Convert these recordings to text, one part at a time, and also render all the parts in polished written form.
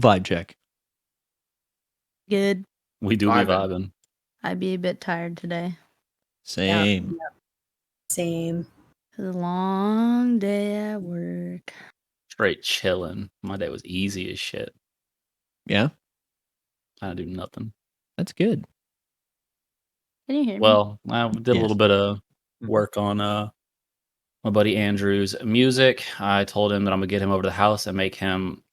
Vibe check. Good. We do be vibing. I'd be a bit tired today. Same. Yeah. Same. It was a long day at work. Straight chilling. My day was easy as shit. Yeah, I didn't do nothing. that's good. Can you hear me? Well, I did a Yes. little bit of work on my buddy Andrew's music. I told him that I'm gonna get him over to the house and make him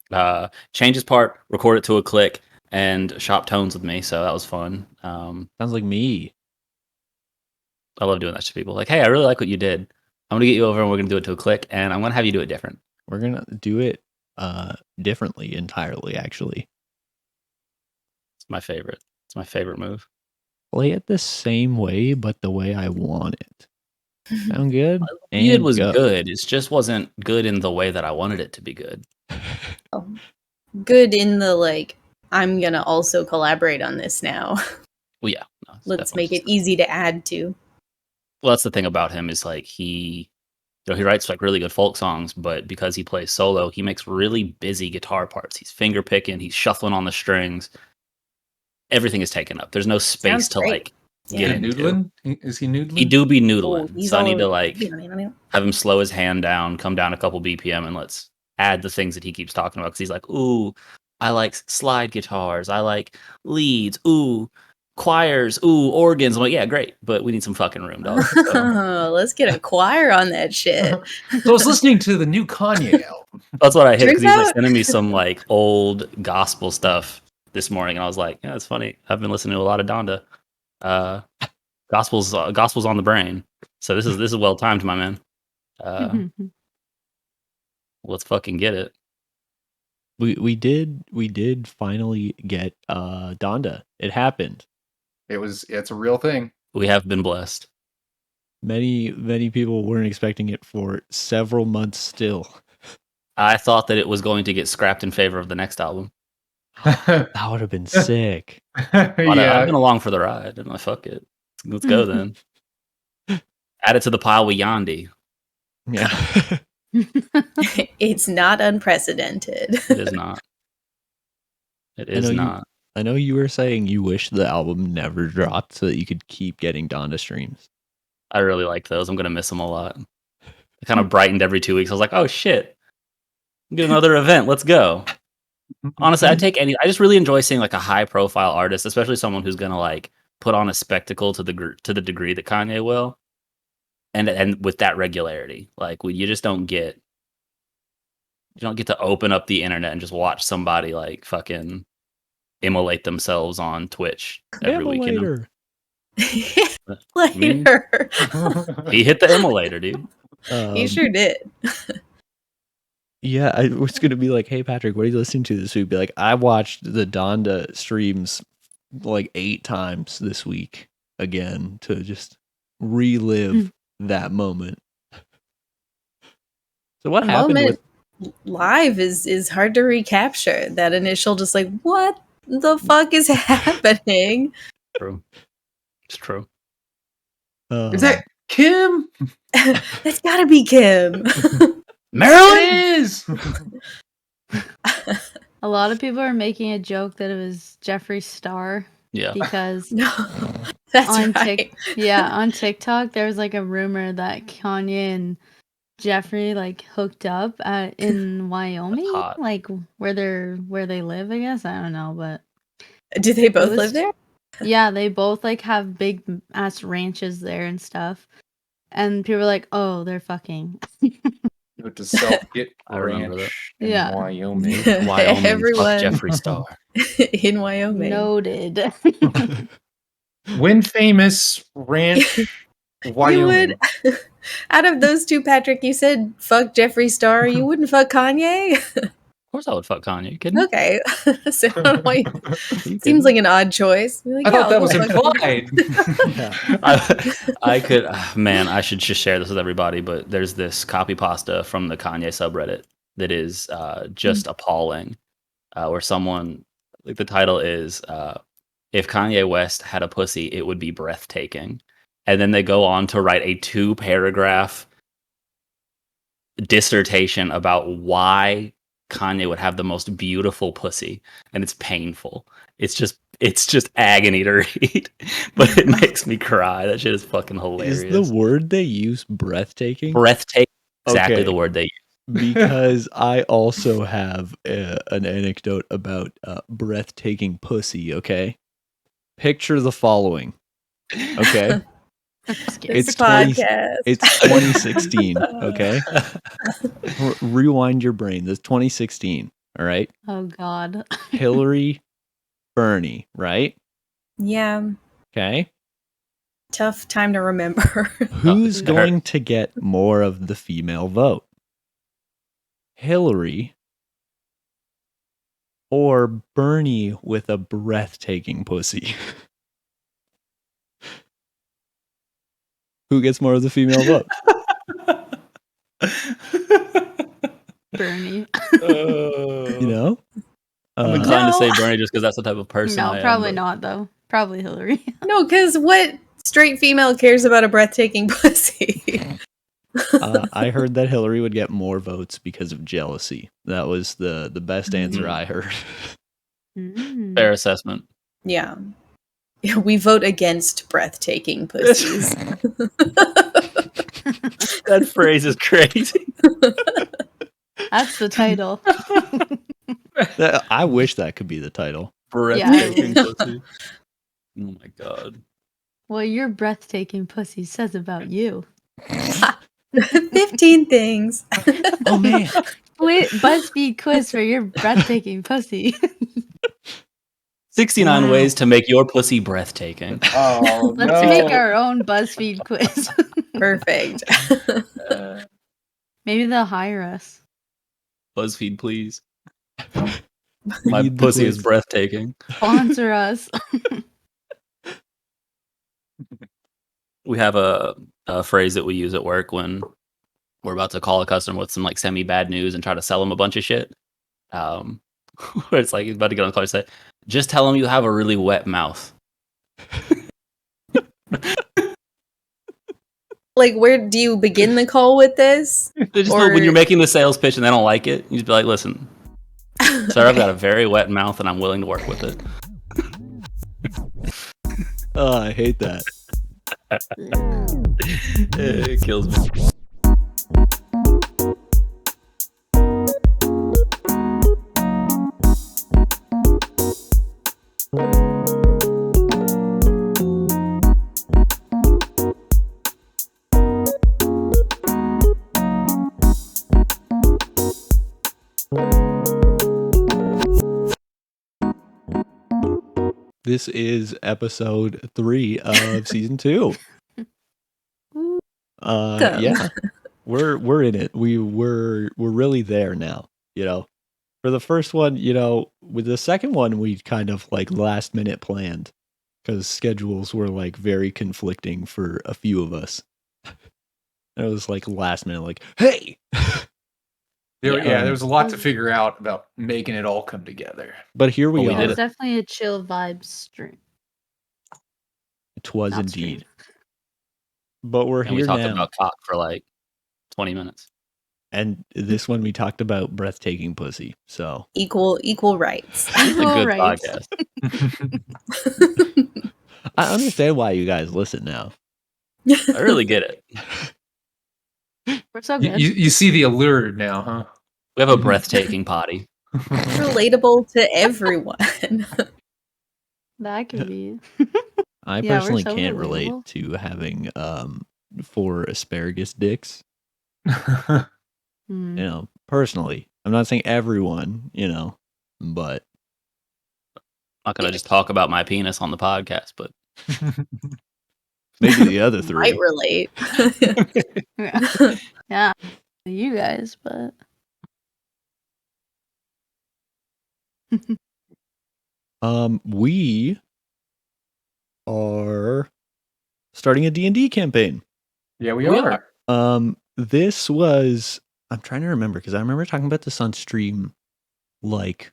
change his part, record it to a click, and shop tones with me. So that was fun. Sounds like me. I love doing that to people. Like, hey, I really like what you did. I'm gonna get you over and we're gonna do it to a click, and I'm gonna have you do it different. We're gonna do it differently entirely, actually. It's my favorite. It's my favorite move. Play it the same way, but the way I want it. Sound good? It was go. good. It just wasn't good in the way that I wanted it to be good. Good in the like, I'm gonna also collaborate on this now. Well, yeah. No, Let's make it easy to add to. Well, that's the thing about him is like he writes like really good folk songs, but because he plays solo, he makes really busy guitar parts. He's finger picking, he's shuffling on the strings. Everything is taken up. There's no space Sounds to great. like Yeah. get into. Noodling? Is he noodling? He do be Oh, noodling. he's So I all need to over- like have him slow his hand down, come down a couple BPM, and let's add the things that he keeps talking about. Because he's like, ooh, I like slide guitars. I like leads. Ooh, choirs. Ooh, organs. I'm like, yeah, great. But we need some fucking room, dog. So Let's get a choir on that shit. So I was listening to the new Kanye album. that's what I hit. Because Turns he's like out- sending me some like old gospel stuff this morning. And I was like, yeah, it's funny. I've been listening to a lot of Donda. Gospel's on the brain. So this is well timed, my man. Let's fucking get it. We did finally get Donda. It happened. It's a real thing. We have been blessed. Many people weren't expecting it for several months still. I thought that it was going to get scrapped in favor of the next album. That would have been sick. I've been along for the ride, and I fuck it. Let's go then. Add it to the pile with Yandi. Yeah. It's not unprecedented. It is not. It is not. I know you were saying you wish the album never dropped so that you could keep getting Donda streams. I really like those. I'm gonna miss them a lot. It kind of brightened every 2 weeks. I was like, oh shit, get another event. Let's go. Honestly, I'd take any. I just really enjoy seeing like a high profile artist, especially someone who's gonna like put on a spectacle to the degree that Kanye will, and with that regularity. Like you just don't get. You don't get to open up the internet and just watch somebody like fucking immolate themselves on Twitch every week. You know? Later. He hit the immolator, dude. He sure did. Yeah, I was gonna be like, "Hey, Patrick, what are you listening to this week?" Be like, "I watched the Donda streams like 8 times this week again to just relive that moment." So what happened with live is hard to recapture. That initial just like, what the fuck is happening? True. It's true. Is that Kim? That's gotta be Kim. Marilyn is. A lot of people are making a joke that it was Jeffree Star. Yeah. Because No, that's on right. on TikTok there was like a rumor that Kanye and Jeffree like hooked up in Wyoming, hot. like where they live. I guess I don't know, but Do they both was- live there? yeah, they both like have big ass ranches there and stuff. And people are like, "Oh, they're fucking." Note to self, get I remember ranch in Yeah. Wyoming. Wyoming. Everyone- Fuck Jeffree Star. In Wyoming. Noted. When famous ranch, Wyoming. You would, out of those two, Patrick, you said fuck Jeffree Star. You wouldn't fuck Kanye? Of course I would fuck Kanye. You kidding me? Okay. So, wait, seems like an odd choice. Be like, I yeah, thought that I'll was go fuck him. implied. I could, man, I should just share this with everybody, but there's this copy pasta from the Kanye subreddit that is just appalling, where someone, like the title is, if Kanye West had a pussy, it would be breathtaking. And then they go on to write a 2-paragraph dissertation about why Kanye would have the most beautiful pussy, and it's painful. It's just agony to read, but it makes me cry. That shit is fucking hilarious. Is the word they use breathtaking? Breathtaking, exactly Okay. the word they use. Because I also have an anecdote about breathtaking pussy, okay? Picture the following, okay? This 20 podcast. It's 2016, okay? Rewind your brain. This is 2016, all right? Oh God. Hillary, Bernie, right? Yeah, Okay? tough time to remember. Who's going to get more of the female vote? Hillary or Bernie with a breathtaking pussy? Who gets more of the female vote? Bernie. You know? I'm inclined to say No. Bernie just because that's the type of person I No, am. probably but- not though. Probably Hillary. No, because what straight female cares about a breathtaking pussy? I heard that Hillary would get more votes because of jealousy. That was the best answer I heard. Mm. Fair assessment. Yeah. We vote against breathtaking pussies. That phrase is crazy. That's the title. I wish that could be the title. Breathtaking pussy. Oh my god. What your breathtaking pussy says about you. 15 things. Oh man. Wait, BuzzFeed quiz for your breathtaking pussy. 69 Wow. ways to make your pussy breathtaking. Oh Let's no! make our own BuzzFeed quiz. Perfect. Maybe they'll hire us. BuzzFeed, please. We My need the pussy is quiz. breathtaking. Sponsor us. We have a phrase that we use at work when we're about to call a customer with some like semi bad news and try to sell them a bunch of shit. Where it's like he's about to get on the call and say, "Just tell them you have a really wet mouth." Like, where do you begin the call with this? Just Or- when you're making the sales pitch and they don't like it, you just be like, "Listen, sir, I've got a very wet mouth and I'm willing to work with it." Oh, I hate that. It kills me. This is episode 3 of season 2. Yeah, we're in it. We're really there now. You know, for the first one, you know, with the second one, we kind of like last minute planned because schedules were like very conflicting for a few of us. It was like last minute, like, hey. There was a lot to figure out about making it all come together. But here we Well, we are. did It was it. definitely a chill vibe stream. It was Not indeed. stream. But we're And here we talked now. about cock for like 20 minutes. And this one we talked about breathtaking pussy. So Equal rights. It's a All good right. podcast. I understand why you guys listen now. I really get it. We're so You, good. you see the allure now, huh? We have a breathtaking potty. Relatable to everyone. That could be. I Yeah, we're personally so can't relate relatable. to having 4 asparagus dicks. Mm. You know, personally. I'm not saying everyone, you know, but I'm not going to just talk about my penis on the podcast, but maybe the other Might 3. relate. Yeah. Yeah. You guys, but We are starting a D&D campaign. Yeah, we We are. This was, I'm trying to remember because I remember talking about this on stream like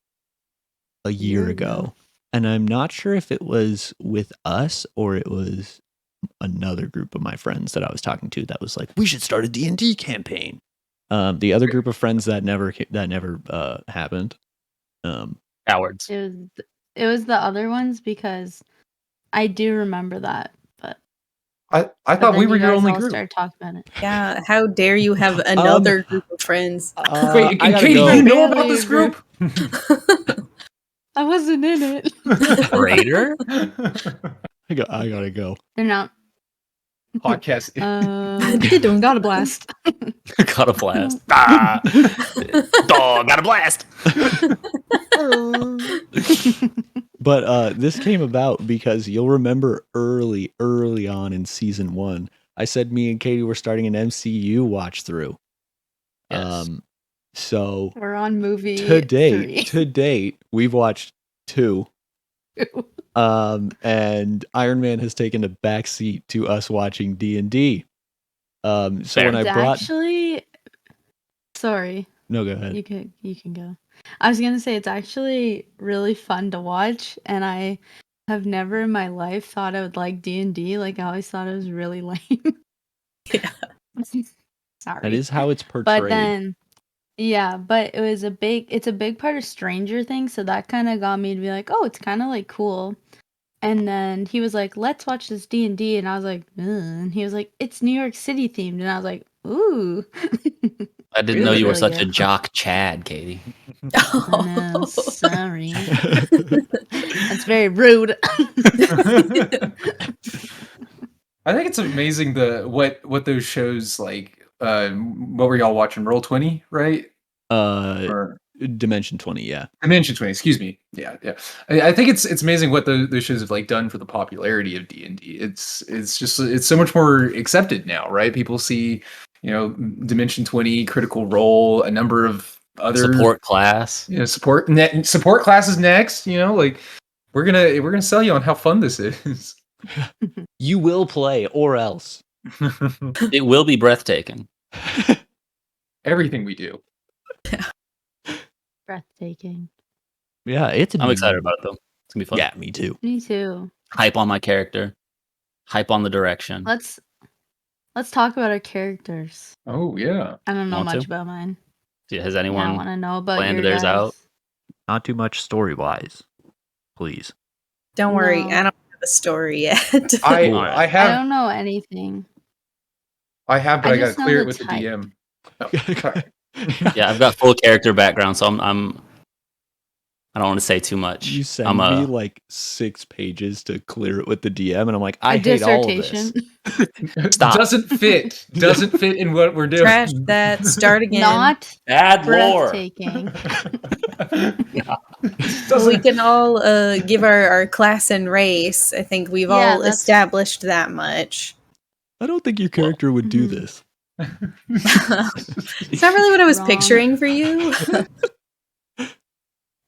a year ago. And I'm not sure if it was with us or it was another group of my friends that I was talking to that was like, we should start a D&D campaign. The other group of friends that never happened. Cowards. It was the other ones because I do remember that, but I but thought we then were you your guys only all group. started talking about it. Yeah, how dare you have another group of friends? Wait, I gotta Katie, go. you know Barely about this a group. group? I wasn't in it. Traitor? I gotta go. They're not. Podcast. Got a blast. Got a blast. Ah! Dog, got a blast. But this came about because you'll remember early on in season 1, I said me and Katie were starting an MCU watch through. Yes. So We're on movie to 3. date, we've watched 2. And Iron Man has taken a backseat to us watching D&D. So Fair. when I It's brought actually, sorry, no, go ahead. you can go. I was gonna say it's actually really fun to watch, and I have never in my life thought I would like D&D. Like I always thought it was really lame. Yeah. Sorry. That is how it's portrayed. But then, yeah, but it's a big part of Stranger Things, so that kind of got me to be like, oh, it's kind of like cool. And then he was like, let's watch this D&D, and I was like, ugh. And he was like, it's New York City themed, and I was like, ooh. I didn't know you were Really such a good. jock Chad, Katie. I know, sorry. That's very rude. I think it's amazing what those shows like. What were y'all watching? Roll20, right? Or Dimension 20, yeah. Dimension 20. Excuse me. Yeah. I think it's amazing what those shows have like done for the popularity of D&D. It's so much more accepted now, right? People see, Dimension 20, Critical Role, a number of other Support class. support classes next. Like we're gonna sell you on how fun this is. You will play, or else. It will be breathtaking. Everything we do. Breathtaking. Yeah, I'm excited about it though. It's gonna be fun. Yeah, me too. Me too. Hype on my character. Hype on the direction. Let's talk about our characters. Oh yeah. I don't know Want much to? about mine. Has I anyone want to know about planned your theirs guys. out? Not too much story-wise, please. Don't worry, No. I don't have a story yet. I Alright. I have, don't know anything. but I gotta just know clear the it with the type. DM. Oh, sorry. Yeah, I've got full character background, so I don't want to say too much. You send I'm me like 6 pages to clear it with the DM, and I'm like, I A hate all of dissertation. this. Stop. Doesn't fit in what we're doing. Trash that. Start again. Not Bad lore. breathtaking. Well, we can all give our class and race. I think we've Yeah, all that's- established that much. I don't think your character would do mhm. this. It's not really what I was Wrong. picturing for you.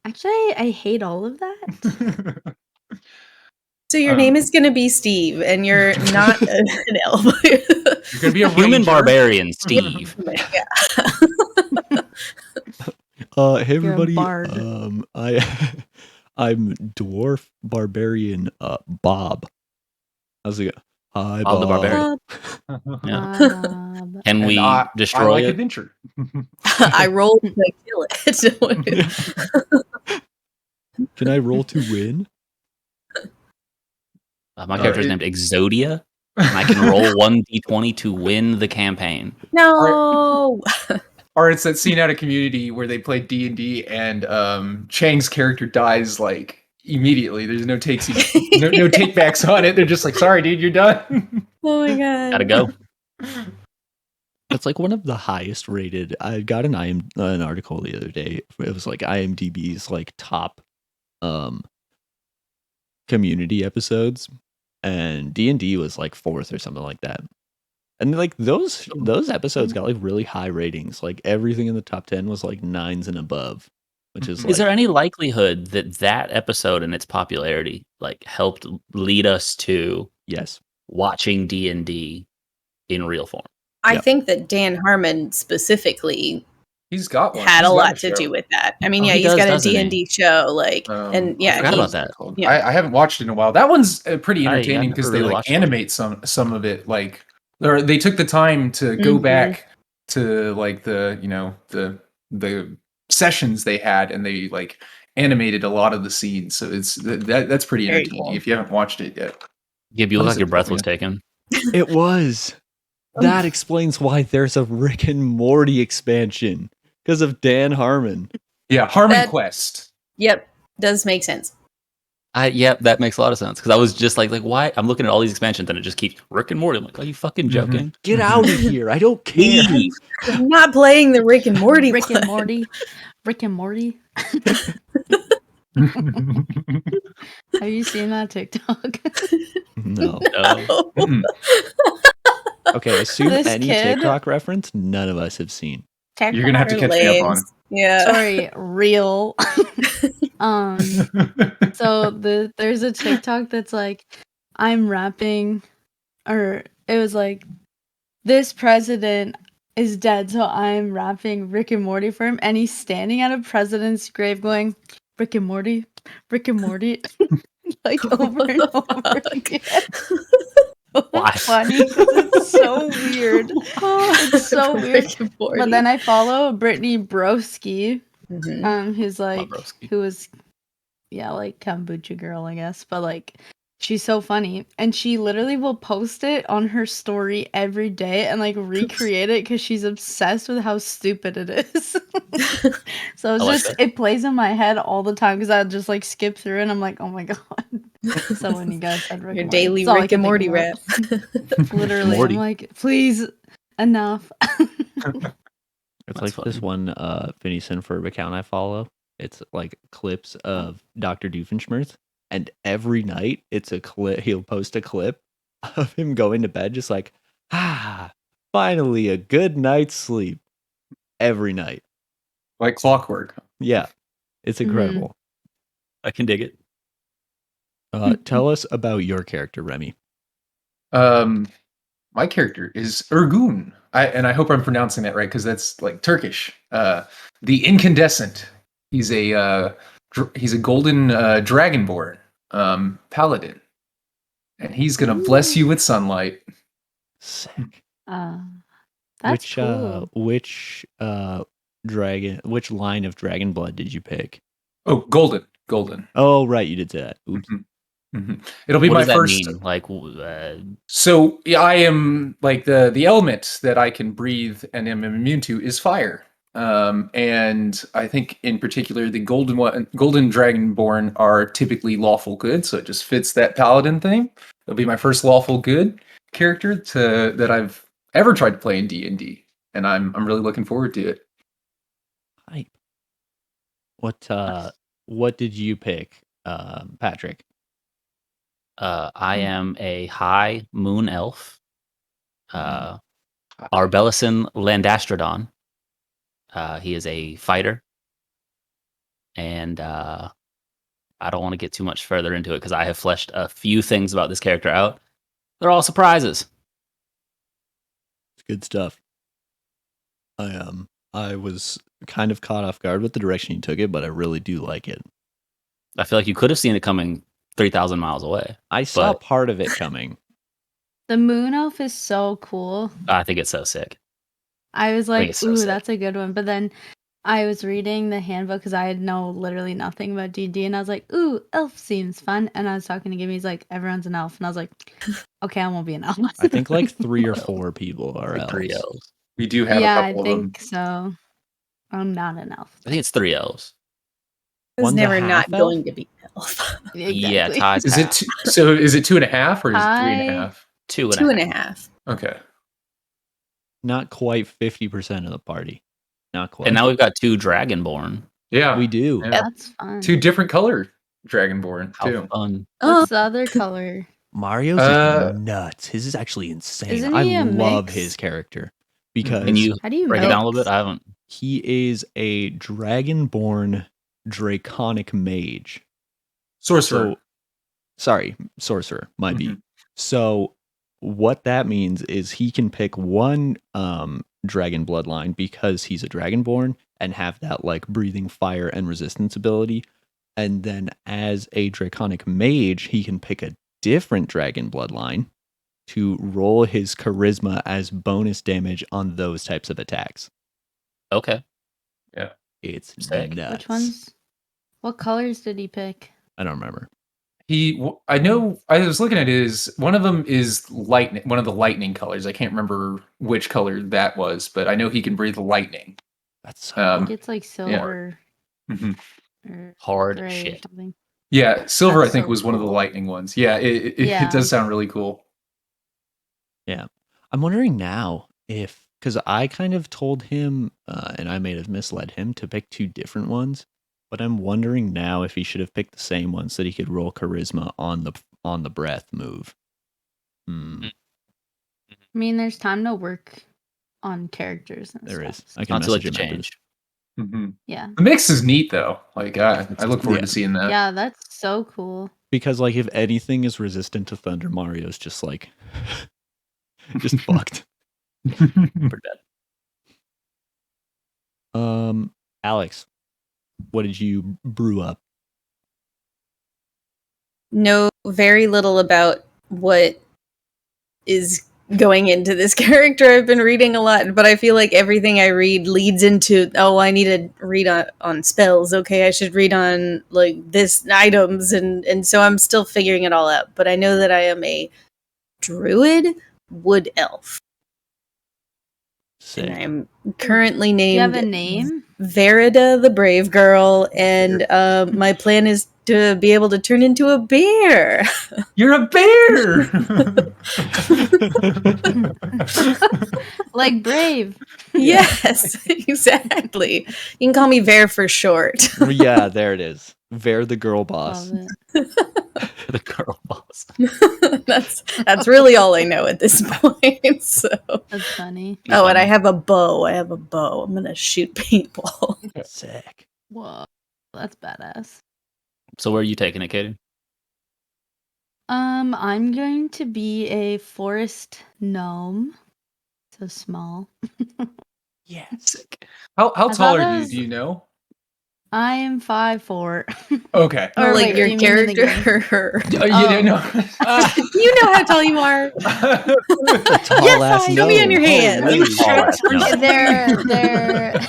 Actually, I hate all of that. So your name is going to be Steve, and you're not an elf. You're gonna be a Human ranger. barbarian, Steve. Hey everybody. bard. I'm dwarf barbarian Bob. How's it go? Hi, Bob the Bob. Barbarian. Yeah. Bob. Can we I destroy like it? adventure. I rolled to kill it. Can I roll to win? My character's named Exodia, and I can roll 1d20 to win the campaign. No. Or it's that scene out of Community where they play D&D and Chang's character dies like immediately. There's no takes, no take backs on it. They're just like, sorry, dude, you're done. Oh my god. Gotta go. It's like one of the highest rated. I got an article the other day. It was like IMDb's like top community episodes, and D&D was like 4th or something like that. And like those episodes got like really high ratings. Like everything in the top 10 was like 9s and above, which is like, Is there any likelihood that episode and its popularity like helped lead us to yes. watching D&D in real form? I Yep. think that Dan Harmon specifically He's got one. had He's a got lot to show. do with that. I mean, Oh, yeah, he he's does, got a doesn't he? D&D show, like, and I yeah, forgot he- about that. Yeah. I haven't watched it in a while. That one's pretty I entertaining never because really they like watched it. animate some of it. Like they took the time to go Mhm. back to like the sessions they had, and they like animated a lot of the scenes. So that's pretty Very entertaining cool. if you haven't watched it yet. Gib, you What look is like your it, breath was Sylvia? taken. It was. That explains why there's a Rick and Morty expansion because of Dan Harmon. Yeah, Harmon That- Quest. Yep, does make sense. Yeah, that makes a lot of sense because I was just like why? I'm looking at all these expansions and it just keeps Rick and Morty. I'm like, are you fucking joking? Get out of here! I don't care. Leave. I'm not playing the Rick and Morty. Rick and one. Morty. Rick and Morty. Have you seen that TikTok? No. No. Mm-mm. Okay, assume This any kid- TikTok reference none of us have seen. You're gonna have to They're catch me up on. lames. Yeah. Sorry, real. So there's a TikTok that's like, I'm rapping, or it was like, this president is dead, so I'm rapping Rick and Morty for him, and he's standing at a president's grave going, Rick and Morty, like over and over again. Why? It's funny 'cause it's so weird. It's so weird. Rick and Morty. But then I follow Brittany Broski, Mhm. who's like, Broski. who was, yeah, like kombucha girl, I guess. But like, she's so funny, and she literally will post it on her story every day and like recreate it because she's obsessed with how stupid it is. So it's I like just it plays in my head all the time because I just like skip through and I'm like, oh my god. So when you guys said Rick Your and Morty, daily it's all I Rick can and think Morty about. rap. Literally, Morty. I'm like, please, enough. It's That's like this funny. one Phineas and Ferb account I follow. It's like clips of Dr. Doofenshmirtz, and every night it's a clip. He'll post a clip of him going to bed, just like, finally a good night's sleep. Every night, Like clockwork. yeah, it's incredible. I can dig it. Tell us about your character, Remy. My character is Ergun. I hope I'm pronouncing that right because that's like Turkish. The Incandescent. He's a golden dragonborn paladin, and he's gonna bless you with sunlight. Sick. That's Which cool. which line of dragon blood did you pick? Oh, golden. Oh, right, you did say that. Oops. It'll be What my does that first. mean? Like, So yeah, I am like the element that I can breathe and am immune to is fire. And I think in particular the golden dragonborn are typically lawful good, so it just fits that paladin thing. It'll be my first lawful good character that I've ever tried to play in D&D, and I'm really looking forward to it. Hype. What did you pick, Patrick? I am a high moon elf. Arbelison Landastrodon. He is a fighter. And I don't want to get too much further into it because I have fleshed a few things about this character out. They're all surprises. It's good stuff. I was kind of caught off guard with the direction you took it, but I really do like it. I feel like you could have seen it coming 3,000 miles away. I saw But- part of it coming. The moon elf is so cool. I think it's so sick. I was like, it's so ooh, sick. that's a good one. But then I was reading the handbook because I know literally nothing about D&D, and I was like, ooh, elf seems fun. And I was talking to Gibby, he's like, everyone's an elf. And I was like, okay, I won't be an elf. I think like 3 or 4 people are Like 3 elves. elves. We do have yeah, a I couple of them. think so. I'm not an elf. I think it's 3 elves. I was One's a never not half elf? going to be an elf. Yeah, Exactly. Ty's Is half. is it 2.5 or is it 3.5? 2.5. Okay. Not quite 50% of the party. Not quite. And now we've got 2 dragonborn. Yeah. we do. Yeah. That's fun. 2 different color dragonborn How too. fun. What's the other color? Mario's Uh, is nuts. His is actually insane. Isn't I he a love mix? his character because Can you How do you break it down a little mix? bit? I haven't. he is a dragonborn draconic mage. Sorcerer. Sorcerer might be. Mhm. So what that means is he can pick one dragon bloodline because he's a dragonborn and have that like breathing fire and resistance ability. And then as a draconic mage, he can pick a different dragon bloodline to roll his charisma as bonus damage on those types of attacks. Okay. It's Sick. nuts. Which ones? What colors did he pick? I don't remember. I know. I was looking at his. One of them is lightning. One of the lightning colors. I can't remember which color that was, but I know he can breathe lightning. That's so I think Um, it's like silver mhm. or Hard gray or shit. something. Yeah, silver. That's I think so was one of the cool. lightning ones. Yeah, it Yeah. does sound really cool. Yeah. I'm wondering now if, because I kind of told him, and I may have misled him to pick 2 different ones, but I'm wondering now if he should have picked the same one so that he could roll charisma on the breath move. I mean, there's time to work on characters and There stuff. is. I can Not too late message to him after this. change. hmm Yeah. The mix is neat though. Like I look forward Yeah. to seeing that. Yeah, that's so cool. Because like if anything is resistant to Thunder, Mario's just like just fucked. We're dead. Alex, what did you brew up? Know very little about what is going into this character. I've been reading a lot, but I feel like everything I read leads into, oh, I need to read on spells. Okay, I should read on like this items, and so I'm still figuring it all out. But I know that I am a druid wood elf, Sick. and I'm currently Do you have named a name? Verida the Brave Girl, and my plan is to be able to turn into a bear. You're a bear. Like Brave. Yes, exactly. You can call me Ver for short. Yeah, there it is. Ver the girl boss. Love it. The girl boss. that's really all I know at this point. So. That's funny. Oh, and I have a bow. I'm gonna shoot people. Sick. Whoa. That's badass. So where are you taking it, Katie? I'm going to be a forest gnome. So small. Yeah. Sick. How I tall thought are that you? was- Do you know? I am 5'4". Okay. Or like wait, your do you mean in the game? character. You Oh. don't know. You know how tall you are. Tall Yes, ass show me on your gnome. hands. Holy You shit. Tall ass gnome. They're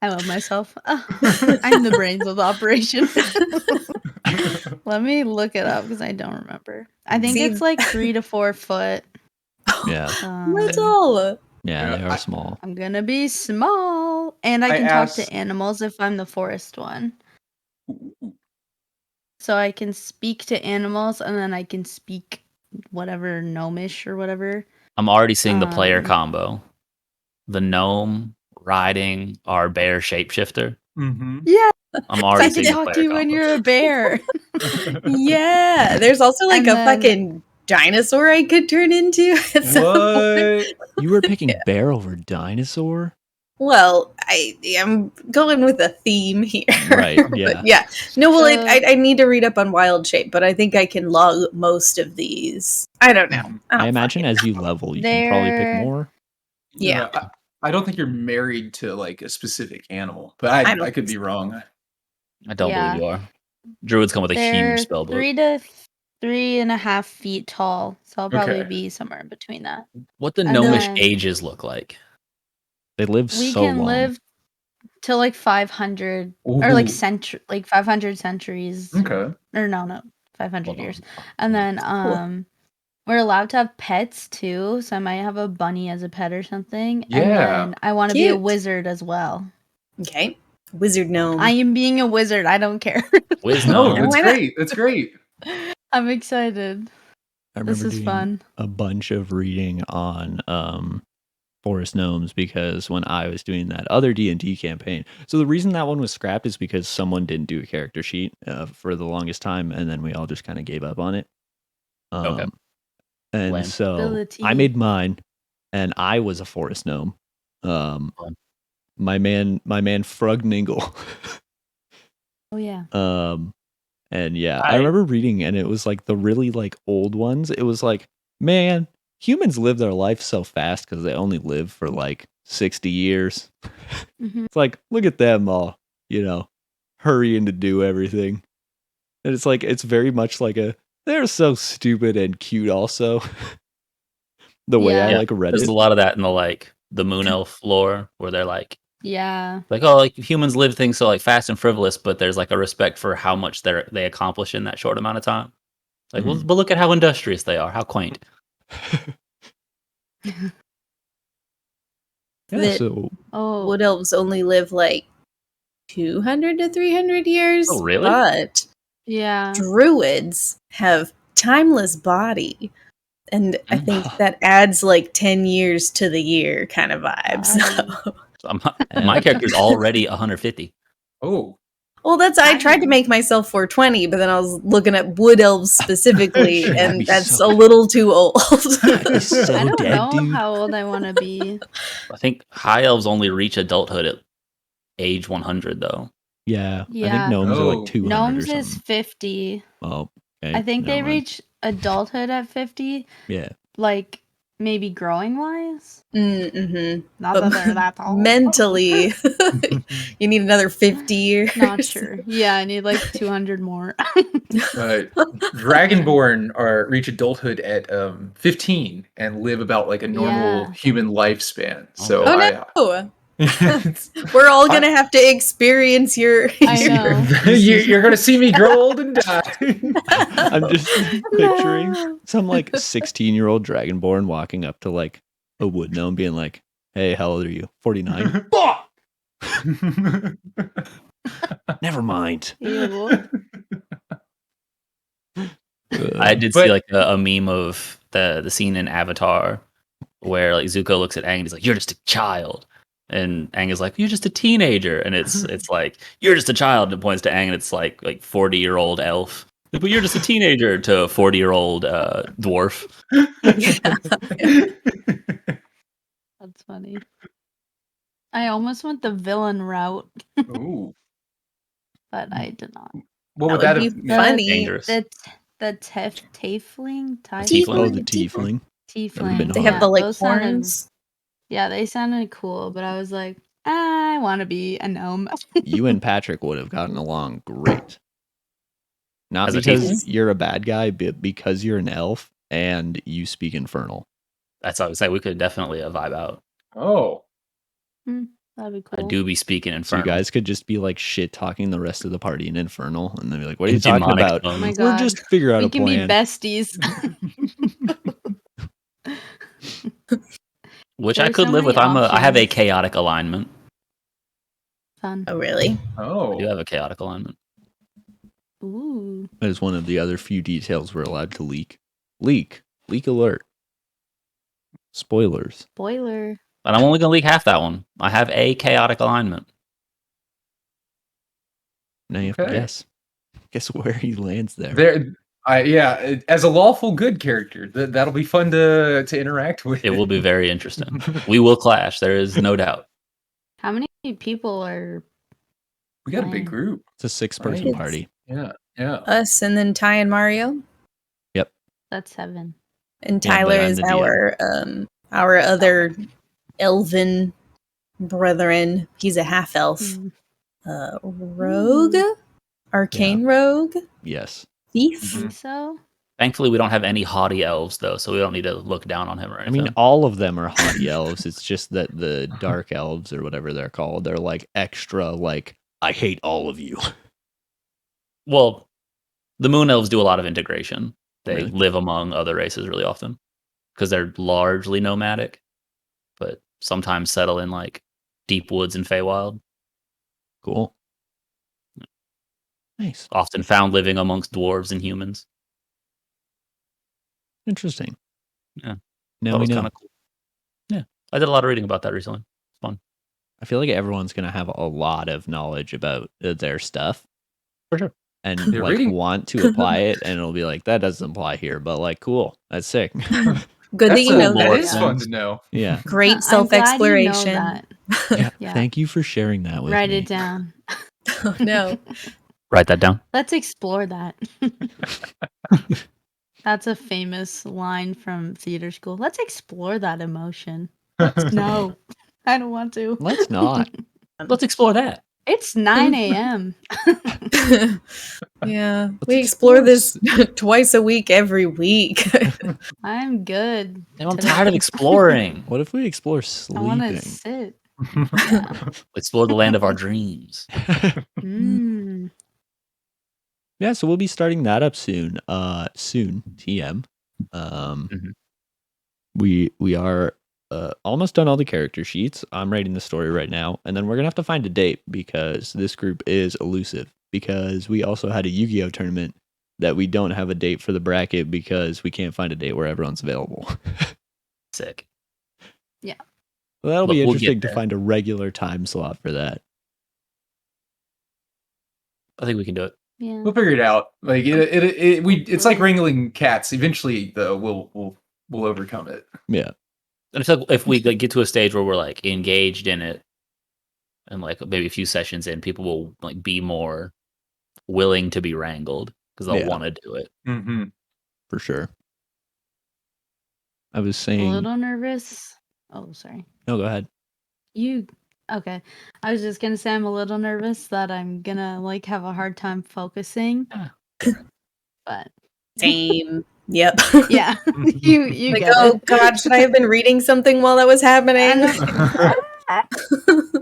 I love myself. I'm the brains of the operation. Let me look it up because I don't remember. I think See- it's like 3 to 4 foot. Yeah. That's all. Yeah, they Yeah, are small. I'm gonna be small, and I I can talk asked- to animals if I'm the forest one. So I can speak to animals, and then I can speak whatever gnomish or whatever. I'm already seeing the player Um, combo. The gnome riding our bear shapeshifter. Mhm. Yeah, I'm I already can seeing the talk player to you when combo. you're a bear. Yeah, there's also like And a then- fucking dinosaur I could turn into. at some point. What? You were picking bear over dinosaur? Well, I am going with a theme here. Right, But yeah. yeah. No, well, So- I need to read up on wild shape, but I think I can log most of these. I don't know. Mhm. don't I imagine fucking as you know. level, you can probably pick They're- more. Yeah. I don't think you're married to like a specific animal, but I I don't could think be so. wrong. I don't Yeah. believe you are. Druids come with a They're huge spell book. 3 to 3.5 feet tall, so I'll probably Okay. be somewhere in between that. What do And gnomish then- ages look like? They live We so can long. live till like 500 or like Ooh. 500 centuries. Okay. Or no, 500 Hold years. on. And then we're allowed to have pets too, so I might have a bunny as a pet or something. And Yeah. then I want to be a Cute. wizard as well. Okay. Wizard gnome. I am being a wizard. I don't care. Wiz No, gnome. that's why not? great. That's great. I'm excited. I This remember is doing fun. a bunch of reading on forest gnomes because when I was doing that other D&D campaign. So the reason that one was scrapped is because someone didn't do a character sheet for the longest time, and then we all just kind of gave up on it. Okay. And Lame. so I Ability. made mine, and I was a forest gnome. Fun. My man Frugningle. Oh yeah. And yeah, I- I remember reading, and it was like the really like old ones. It was like, man, humans live their life so fast because they only live for like 60 years. Mhm. It's like, look at them all, hurrying to do everything. And it's like, it's very much like They're so stupid and cute. Also, the way I Yeah. like read There's it. a lot of that in the Moon Elf lore where they're like, Yeah. oh, like humans live things so like fast and frivolous, but there's like a respect for how much they accomplish in that short amount of time. Like, well, but look at how industrious they are, how quaint. Yeah. That- So Oh, Wood elves only live like 200 to 300 years. Oh, really? But yeah. druids have timeless body. And I think that adds like 10 years to the year kind of vibes. Body. So my character's already 150. Oh, Well, I tried to make myself 420, but then I was looking at wood elves specifically, That'd and be that's so a little too old. so I don't dead, know dude. how old I want to be. I think high elves only reach adulthood at age 100, though. Yeah, I think Yeah. gnomes are Oh. like 200 Gnomes or is something. 50. Oh, okay. I think they never mind. reach adulthood at 50, Yeah, like maybe growing wise. Mm-hmm. Not But that they're that tall. mentally, you need another 50 years. Not sure. Yeah, I need like 200 more. Dragonborn reach adulthood at 15 and live about like a normal Yeah. human lifespan. So Oh no! We're all gonna have to experience your. I know. you're gonna see me grow old and die. I'm just picturing No. some like 16-year-old dragonborn walking up to like a wood gnome being like, "Hey, how old are you? 49? Never mind." Ew. I did But- see like a meme of the scene in Avatar where like Zuko looks at Aang and he's like, "You're just a child," and Aang is like, "You're just a teenager," and it's like, "You're just a child," and it points to Aang and it's like 40-year-old elf. But you're just a teenager to a 40-year-old dwarf. That's funny. I almost went the villain route, Ooh. but I did not. What would That that would have be funny. Dangerous. The tiefling? Oh, the tiefling. Tiefling. been They hard. have the like those sounded- horns. yeah, they sounded cool, but I was like, I want to be a gnome. You and Patrick would have gotten along great. Not As a because tiefling? you're a bad guy, but because you're an elf and you speak Infernal. That's what I would say. We could definitely vibe out. Oh. That'd be I cool. do be speaking So Infernal. you guys could just be like shit talking the rest of the party in Infernal, and then be like, "What are you In talking demonic about? Oh my tones. God. We're just figure out We a can be plan." besties. Which I There's could so live with. many I have a options. chaotic alignment. Fun. Oh really? I do Oh. have a chaotic alignment. Ooh. That is one of the other few details we're allowed to leak. Leak alert. Spoilers. Spoiler. But I'm only going to leak half that one. I have a chaotic alignment. Now you have to Okay. guess where he lands there. As a lawful good character, that'll be fun to interact with. It will be very interesting. We will clash. There is no doubt. How many people are We got a big Dang. group. It's a 6-person Right. party. Yeah. Yeah. Us and then Ty and Mario, that's 7? and Yeah, but Tyler I'm is the DM. our other elven brethren. He's a half elf. Mm. Rogue, arcane rogue, Yes. thief. Mhm. Think so? Thankfully, we don't have any haughty elves, though, so we don't need to look down on him or I anything. mean, all of them are haughty elves. It's just that the dark elves or whatever they're called, they're like extra like, I hate all of you. Well, the moon elves do a lot of integration. They Really? live among other races really often because they're largely nomadic, but sometimes settle in like deep woods and Feywild. Cool. Nice. Often found living amongst dwarves and humans. Interesting. Yeah. Now Thought it we was know. kind of cool. Yeah, I did a lot of reading about that recently. It's fun. I feel like everyone's going to have a lot of knowledge about their stuff. For sure. And They're like reading. want to apply it, and it'll be like, that doesn't apply here, but like, cool. That's sick. Good that you know that that. is yeah. fun to know. Yeah. Great I'm self glad you know exploration. that. Yeah. Yeah. Thank you for sharing that with Write me. it down. Oh, no. Write that down. Let's explore that. That's a famous line from theater school. Let's explore that emotion. No, I don't want to. Let's not. Let's explore that. It's 9 a.m. Yeah, Let's we explore this explore twice a week, every week. I'm good. I'm today. tired of exploring. What if we explore I want to sleeping? sit. Yeah. Explore the land of our dreams. Mm. Yeah, so we'll be starting that up soon. Soon, TM. Mhm. We are almost done all the character sheets. I'm writing the story right now, and then we're gonna have to find a date because this group is elusive. Because we also had a Yu-Gi-Oh tournament that we don't have a date for the bracket because we can't find a date where everyone's available. Sick. Well, that'll Look, be we'll get interesting to there. find a regular time slot for that. I think we can do it. Yeah. We'll figure it out. Like it's like wrangling cats. Eventually, though, we'll overcome it. Yeah. And I feel like if we like, get to a stage where we're like engaged in it, and like maybe a few sessions in, people will like be more willing to be wrangled because they'll Yeah. want to do it. Mm-hmm. For sure. I was A saying little nervous. Oh, sorry. no, go ahead. Okay. I was just gonna say I'm a little nervous that I'm gonna like have a hard time focusing. But Same. Yep. yeah, you Like, get oh it. God, should I have been reading something while that was happening?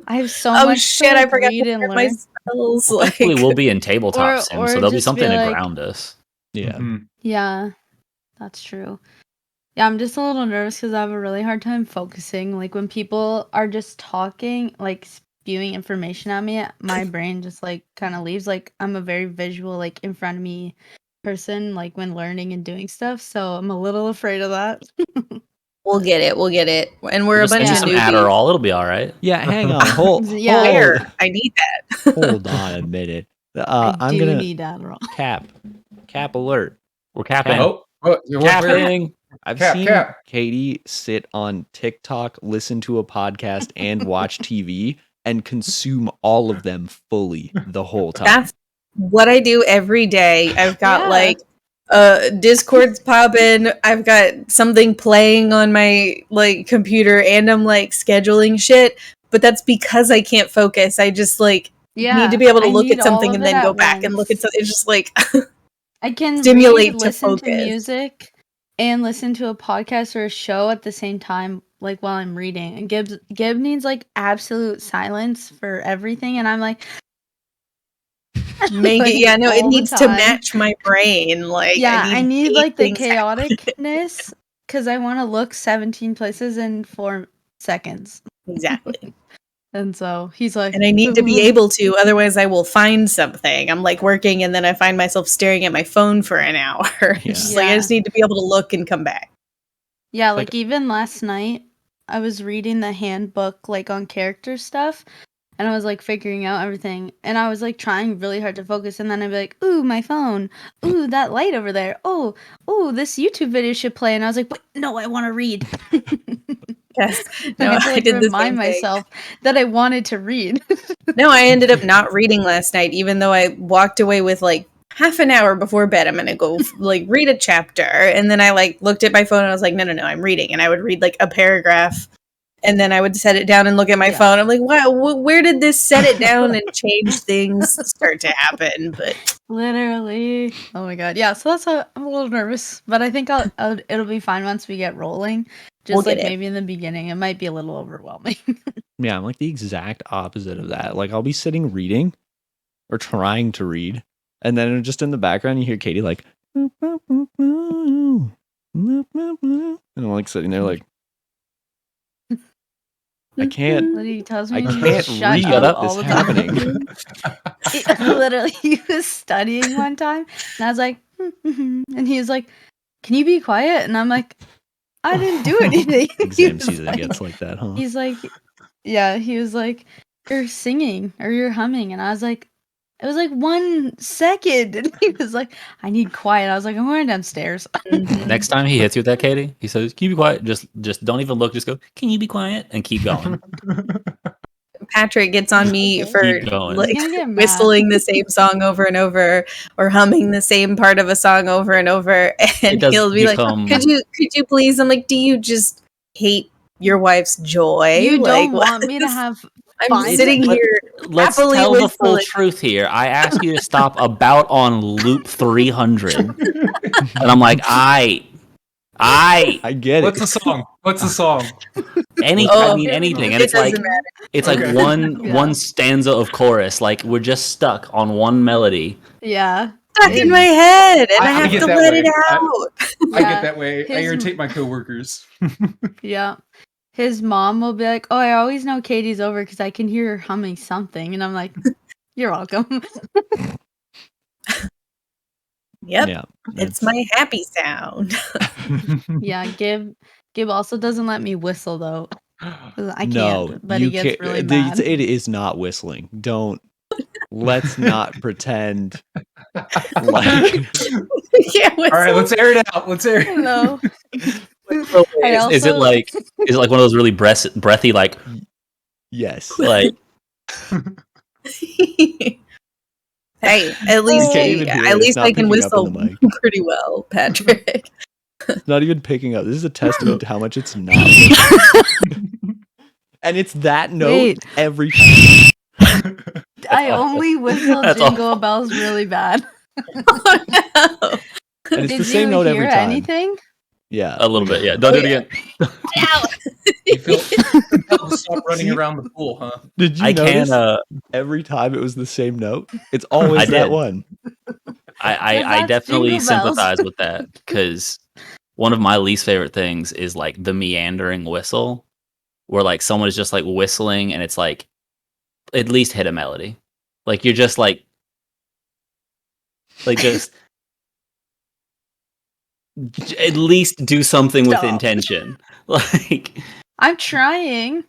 I have so Oh much shit, to I like, forgot read to and prep my learn. spells. Well, Like, thankfully, we'll be in tabletop soon, Or so there'll be just something be to like- ground us. Yeah. Mhm. Yeah, that's true. Yeah, I'm just a little nervous because I have a really hard time focusing. Like when people are just talking, like spewing information at me, my brain just like kind of leaves. Like I'm a very visual, like in front of me person, like when learning and doing stuff. So I'm a little afraid of that. we'll get it. We'll get it. And we're We'll a just bunch send of you some newbies. Adderall. It'll be all right. Yeah, hang on. Hold Yeah. Where? I need that. hold on a minute. I I'm do gonna need Adderall. cap alert. We're capping. Oh, you're Capping. I've Cap, seen cap. Katie sit on TikTok, listen to a podcast, and watch TV and consume all of them fully the whole time. That's what I do every day. I've got Yeah. like Discord's popping. I've got something playing on my like computer, and I'm like scheduling shit. But that's because I can't focus. I just like need to be able to I look need at all something of and it then go at back and look at once. something. It's just like I can Stimulate read, to listen to focus. music, and listen to a podcast or a show at the same time, like while I'm reading. And Gibb needs like absolute silence for everything, and I'm like, make like, it. Yeah, no, it all the needs to time. match my brain. Like, Yeah, I need 8 like the things happening. chaoticness because I want to look 17 places in 4 seconds. Exactly. And so he's like, And I need to be able to, otherwise I will find something. I'm like working and then I find myself staring at my phone for an hour. It's just like I Yeah. just need to be able to look and come back. Yeah, Like- like even last night, I was reading the handbook like on character stuff, and I was like figuring out everything, and I was like trying really hard to focus, and then I'd be like, "Ooh, my phone! Ooh, that light over there! Oh, this YouTube video should play," and I was like, "But no, I want to read." Yes. I No, had to I like did the remind same thing. myself that I wanted to read. No, I ended up not reading last night, even though I walked away with like half an hour before bed. I'm gonna go like read a chapter, and then I like looked at my phone and I was like, no, I'm reading, and I would read like a paragraph, and then I would set it down and look at my Yeah. phone. I'm like, wow, where did this set it down and change things start to happen? But Literally. Oh my god. Yeah. So that's how I'm a little nervous, but I think it'll be fine once we get rolling. Just We'll get like it. maybe in the beginning, it might be a little overwhelming. Yeah, I'm like the exact opposite of that. Like I'll be sitting reading or trying to read, and then just in the background you hear Katie like, and I'm like sitting there like, I can't Literally tells me I to can't shut read up what all is the time. happening. Literally, he was studying one time, and I was like, and he was like, "Can you be quiet?" And I'm like, "I didn't do anything." He Exam was season like- gets like that, huh? He's like, yeah, he was like, "You're singing or you're humming," and I was like, "It was like 1 second," and he was like, "I need quiet." I was like, "I'm going downstairs." Next time he hits you with that, Katie, he says, "Can you be quiet?" Just don't even look. Just go, "Can you be quiet?" and keep going. Patrick gets on me Okay. for Keep going. like He's gonna get mad. whistling the same song over and over, or humming the same part of a song over and over, and does he'll be become- like, could you please? I'm like, do you just hate your wife's joy? You Like, don't want me to what? have I'm Fine. sitting Let- here. Let's Happily tell the full whistling. truth here. I asked you to stop about on loop 300, and I'm like, I get What's it. the song? What's the song? I mean Here we anything, go. and It it's like doesn't matter. it's Okay. like one Yeah. stanza of chorus. Like we're just stuck on one melody. Yeah. Stuck in my head, and I, I have get to that let way. it out. I Yeah. get that way. I His- irritate my coworkers. Yeah. His mom will be like, "Oh, I always know Katie's over because I can hear her humming something," and I'm like, "You're welcome." Yep, Yeah, it's that's- my happy sound. Yeah, Gibb also doesn't let me whistle though. I can't, no, but you he gets can't. really mad. It is not whistling. Don't. Let's not pretend like. Yeah, All right, let's air it out. Let's air it. No. So I is it also- like one of those really breathy like Yes. like Hey, at least can't even hear it. at It's least not I can picking up whistle on the mic. pretty well, Patrick. It's not even picking up. This is a testament to how much it's not. Whistling. And it's that note Wait. every time. I awful. only whistle That's jingle awful. bells really bad. Oh, no. And it's Did the same you note hear every time. anything? Yeah. a little bit? Yeah, don't do it again. You feel stop running around the pool, huh? Did you I notice can. every time it was the same note? It's always I that did. one. I that's definitely Jingle Bells. sympathize with that because one of my least favorite things is like the meandering whistle, where like someone is just like whistling and it's like at least hit a melody, like you're just like just at least do something with Stop. intention. Like I'm trying.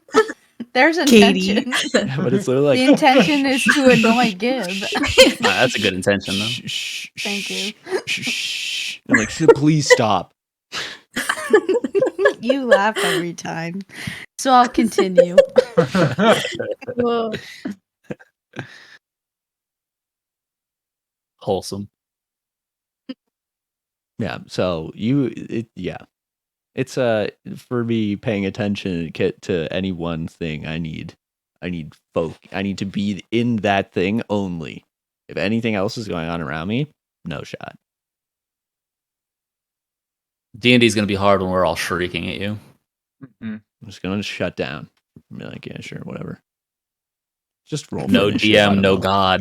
There's Katie. intention. But it's literally The like. intention is to annoy Gibb. that's a good intention though. Shh, Thank you. Shh. I'm like, please stop. You laugh every time. So I'll continue. Whoa. Wholesome. Yeah. So it's for me paying attention to any one thing. I need to be in that thing only. If anything else is going on around me, no shot. D&D is gonna be hard when we're all shrieking at you. I'm just gonna shut down. Be like, yeah, sure, whatever. Just roll. for No initiative, I DM, don't no know. god.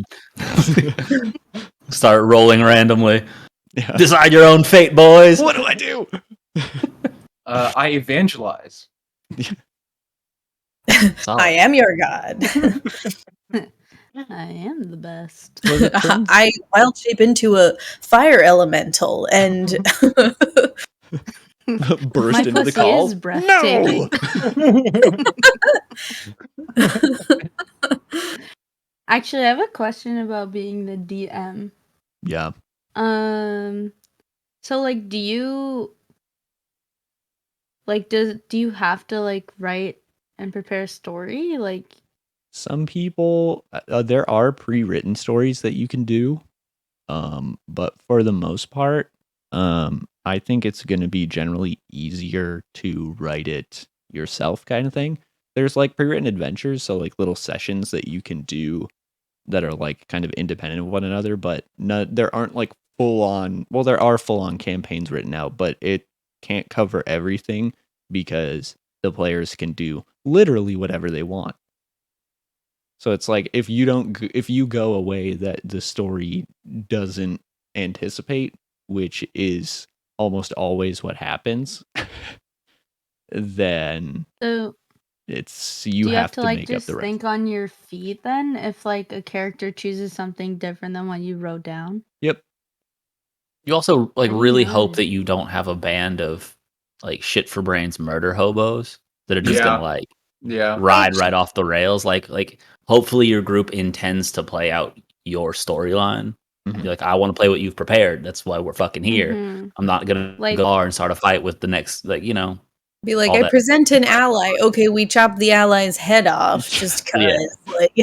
Start rolling randomly. Yeah. Decide your own fate, boys. What do I do? I evangelize. Solid. I am your god. I am the best. Was it Prince? I wild shape into a fire elemental and Burst My into the pussy call. is breathtaking. Actually, I have a question about being the DM. Yeah. So like, do you have to like write and prepare a story? Like, Some people, there are pre-written stories that you can do, but for the most part, I think it's going to be generally easier to write it yourself, kind of thing. There's like pre-written adventures, so like little sessions that you can do that are like kind of independent of one another, but there aren't like full on. Well, there are full on campaigns written out, but it can't cover everything because the players can do literally whatever they want. So it's like if you go away that the story doesn't anticipate, which is almost always what happens, then so it's do you you have to to like make up just the rest. think on your feet then if like a character chooses something different than what you wrote down? Yep. You also like Oh, really nice. hope that you don't have a band of like shit for brains murder hobos that are just Yeah. gonna like Yeah. ride right off the rails. Like hopefully your group intends to play out your storyline. Mhm. Be like, I want to play what you've prepared. That's why we're fucking here. Mhm. I'm not gonna Like- go and start a fight with the next be like, all I that- present an ally. Okay, we chop the ally's head off just cause. Yeah. Like,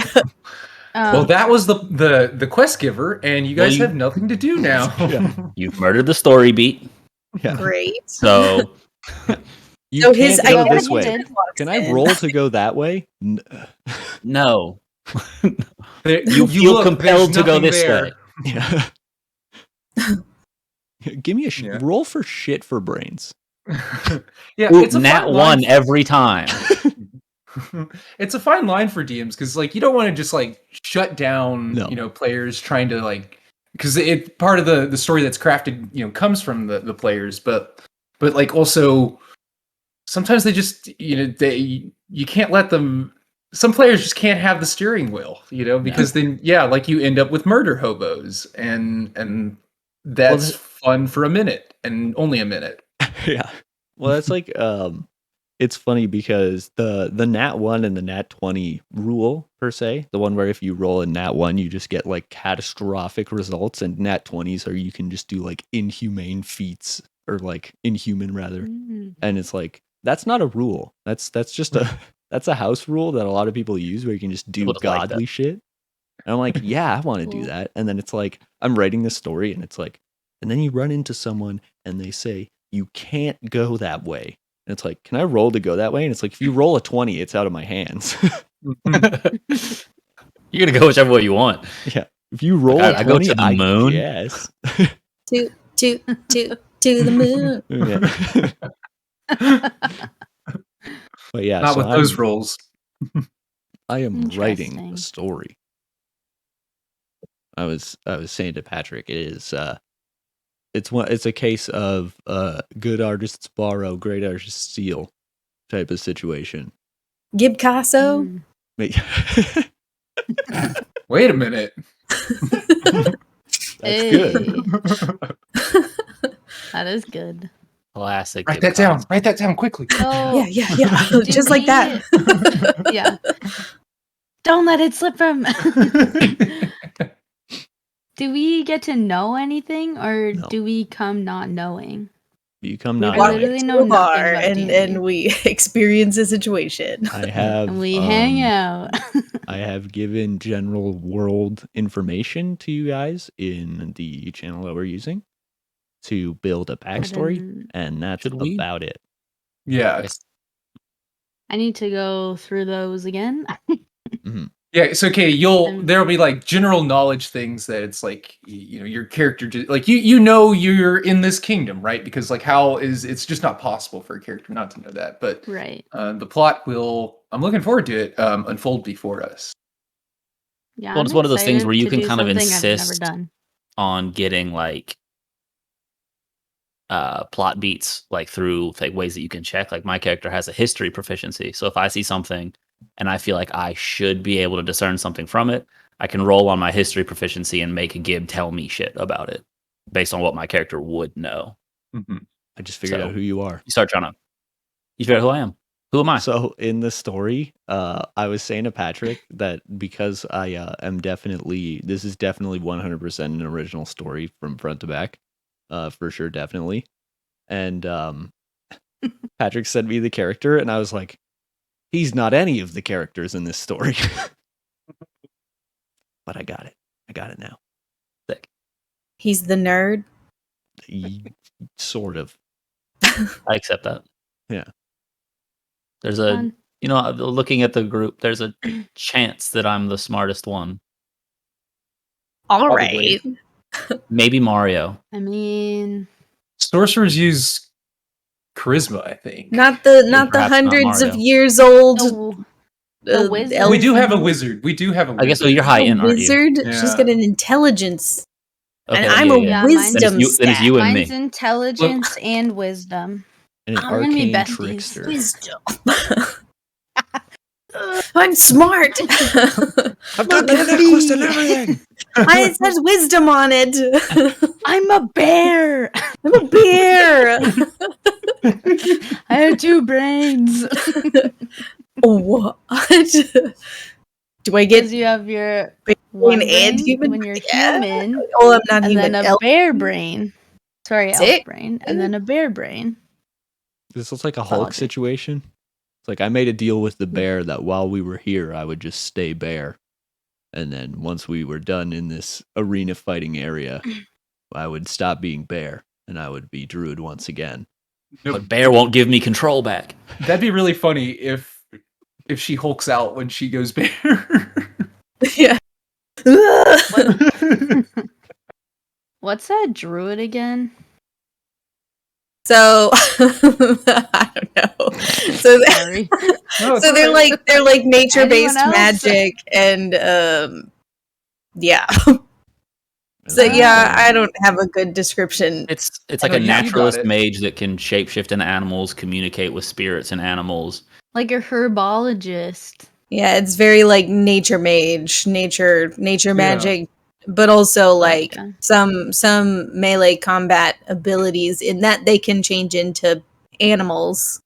Well, that was the quest giver, and you Well, guys you- have nothing to do now. Yeah. You've murdered the story beat. Yeah. great. So You So can't his go idea this way. did. Can I roll to go that way? No. There- You feel look, compelled there's to go nothing this there. way. Yeah. Give me a Yeah. roll for shit for brains. Yeah, Ooh, it's a nat fine one line. every time. It's a fine line for DMs because like you don't want to just like shut down No. players trying to like because it part of the story that's crafted comes from the players but like also sometimes they just you can't let them. Some players just can't have the steering wheel because then like you end up with murder hobos and that's fun for a minute and only a minute. Yeah. Well, that's like it's funny because the nat 1 and the nat 20 rule per se, the one where if you roll a nat 1 you just get like catastrophic results, and nat 20s are you can just do like inhumane feats or like inhuman rather. And it's like that's not a rule. That's just a that's a house rule that a lot of people use where you can just do People just like godly that. shit. And I'm like, yeah, I want to do Cool. that. And then it's like I'm writing this story and it's like, and then you run into someone and they say you can't go that way. And it's like, can I roll to go that way? And it's like, if you roll a 20, it's out of my hands. You're gonna go whichever way you want. Yeah. If you roll Like, a I go 20, to the I moon. guess. to the moon. Yeah. But yeah, Not so with those rolls. I am writing a Interesting. story. I was saying to Patrick, it is it's a case of good artists borrow, great artists steal type of situation. Gibb Casso. Mm. Wait a minute. That's Hey. good. That is good. Classic. Write Gibb that down. Cox. Write that down quickly. So, Yeah. do Just like that. Yeah. Don't let it slip from. Do we get to know anything, or No. do we come not knowing? You come We not Walk knowing. literally into know a bar nothing about and D&D. we experience a situation. I have And we hang out. I have given general world information to you guys in the channel that we're using to build a backstory, then and that's Should we? about it. Yeah. Yes. I need to go through those again. Yeah, it's okay. Um, There'll be like general knowledge things that it's like your character like you're in this kingdom, right? Because like it's just not possible for a character not to know that. But right. the plot will. I'm looking forward to it unfold before us. Yeah. Well, I'm it's one of those things excited where you to can do kind of something I've never insist done. on getting like plot beats like through like ways that you can check. Like my character has a history proficiency, so if I see something and I feel like I should be able to discern something from it, I can roll on my history proficiency and make a Gibb tell me shit about it based on what my character would know. I just figured So- out who you are. You start trying to. You figure out who I am. Who am I? So in the story, I was saying to Patrick that because I am this is definitely 100% an original story from front to back, for sure, definitely. And Patrick sent me the character, and I was like, he's not any of the characters in this story. But I got it now. Sick. He's the nerd. Sort of. I accept that. Yeah. There's a Fun. looking at the group, there's a chance that I'm the smartest one. All Probably. right. Maybe Mario. I mean, Sorcerers use charisma, I think. Not the perhaps not hundreds of Mario. years old. the wizard. We do have a wizard. We do have a wizard. I guess so. You're high a in, aren't you? wizard. Yeah. She's got an intelligence, Okay, and then I'm yeah, a yeah. Yeah, mine's- wisdom Then it's you and mine's me. intelligence and wisdom. And an We're gonna be arcane besties. trickster. Wisdom. I'm smart. I've got the necklace and everything. It says wisdom on it. I'm a bear. I'm a bear. I have 2 brains. What? Do I Because get you have your brain one and brain human? when you're Yeah. human, Oh, I'm not and human. then a Elf. bear brain. Sorry, elf Sick. brain, and then a bear brain. This looks like a all Hulk good. situation. It's like I made a deal with the bear that while we were here, I would just stay bear. And then once we were done in this arena fighting area, I would stop being bear and I would be druid once again. But Bear won't give me control back. That'd be really funny if she hulks out when she goes bear. Yeah. What's that druid again? So I don't know. So Sorry. No, it's so they're alright. like nature-based Anyone else? magic and yeah. So And yeah, I don't have a good description. It's No, like a you got naturalist it. mage that can shapeshift in animals, communicate with spirits and animals. Like a herbologist. Yeah, it's very like nature mage, nature magic, but also like Gotcha. some melee combat abilities in that they can change into animals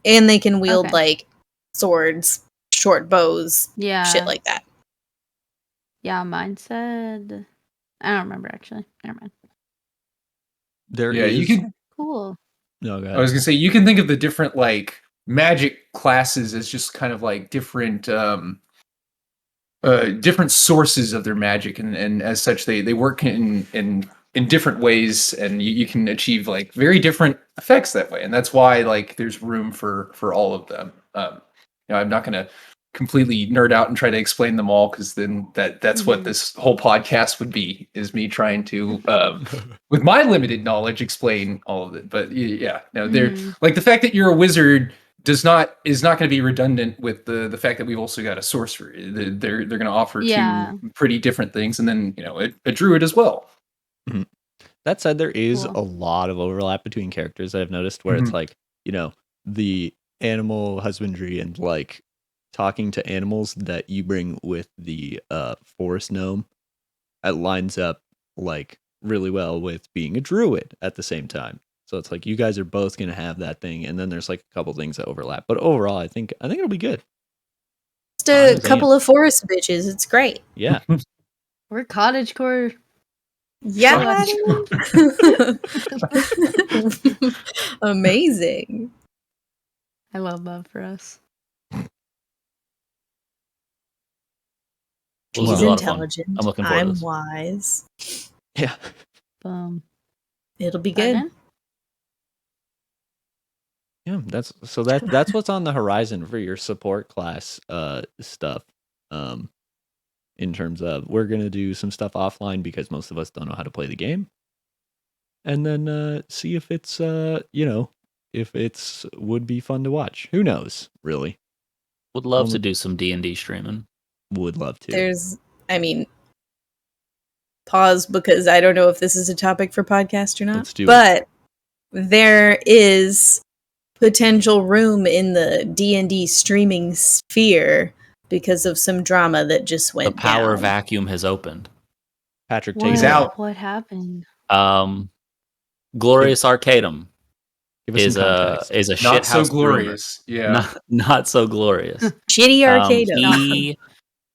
and they can wield Okay. like swords, short bows, Yeah. shit like that. Yeah, mine said. I don't remember actually. Never mind. there Yeah, is. you can. Cool. No, go I ahead. was gonna say you can think of the different like magic classes as just kind of like different different sources of their magic, and as such they work in different ways, and you can achieve like very different effects that way, and that's why like there's room for all of them. I'm not gonna completely nerd out and try to explain them all, because then that's what Mhm. this whole podcast would be, is me trying to with my limited knowledge explain all of it. But yeah, no, they're Mhm. like the fact that you're a wizard is not going to be redundant with the fact that we've also got a sorcerer. They're going to offer Yeah. two pretty different things, and then a druid as well. That said, there is Cool. a lot of overlap between characters that I've noticed, where it's Mhm. like, the animal husbandry and like talking to animals that you bring with the forest gnome, it lines up like really well with being a druid at the same time. So it's like you guys are both gonna have that thing, and then there's like a couple things that overlap. But overall, I think it'll be good. Just a couple of forest bitches. It's great. Yeah. We're cottagecore. Yeah. Buddy. Amazing. I love that for us. Well, this will She's be a lot of fun. intelligent. I'm looking forward to I'm this. wise. Yeah. It'll be good. Second? Yeah, that's what's on the horizon for your support class stuff. In terms of, we're gonna do some stuff offline because most of us don't know how to play the game, and then see if it's if it's would be fun to watch. Who knows, really? Would love to do some D&D streaming. Would love to. Pause, because I don't know if this is a topic for podcast or not. Let's do it. But there is potential room in the D&D streaming sphere because of some drama that just went The power down. vacuum has opened. Patrick, What? take He's it. out. What happened? Glorious Arcadum Give us is some a context. is a Not so shithouse brewer. glorious. Yeah. Not so glorious. Shitty arcade. He,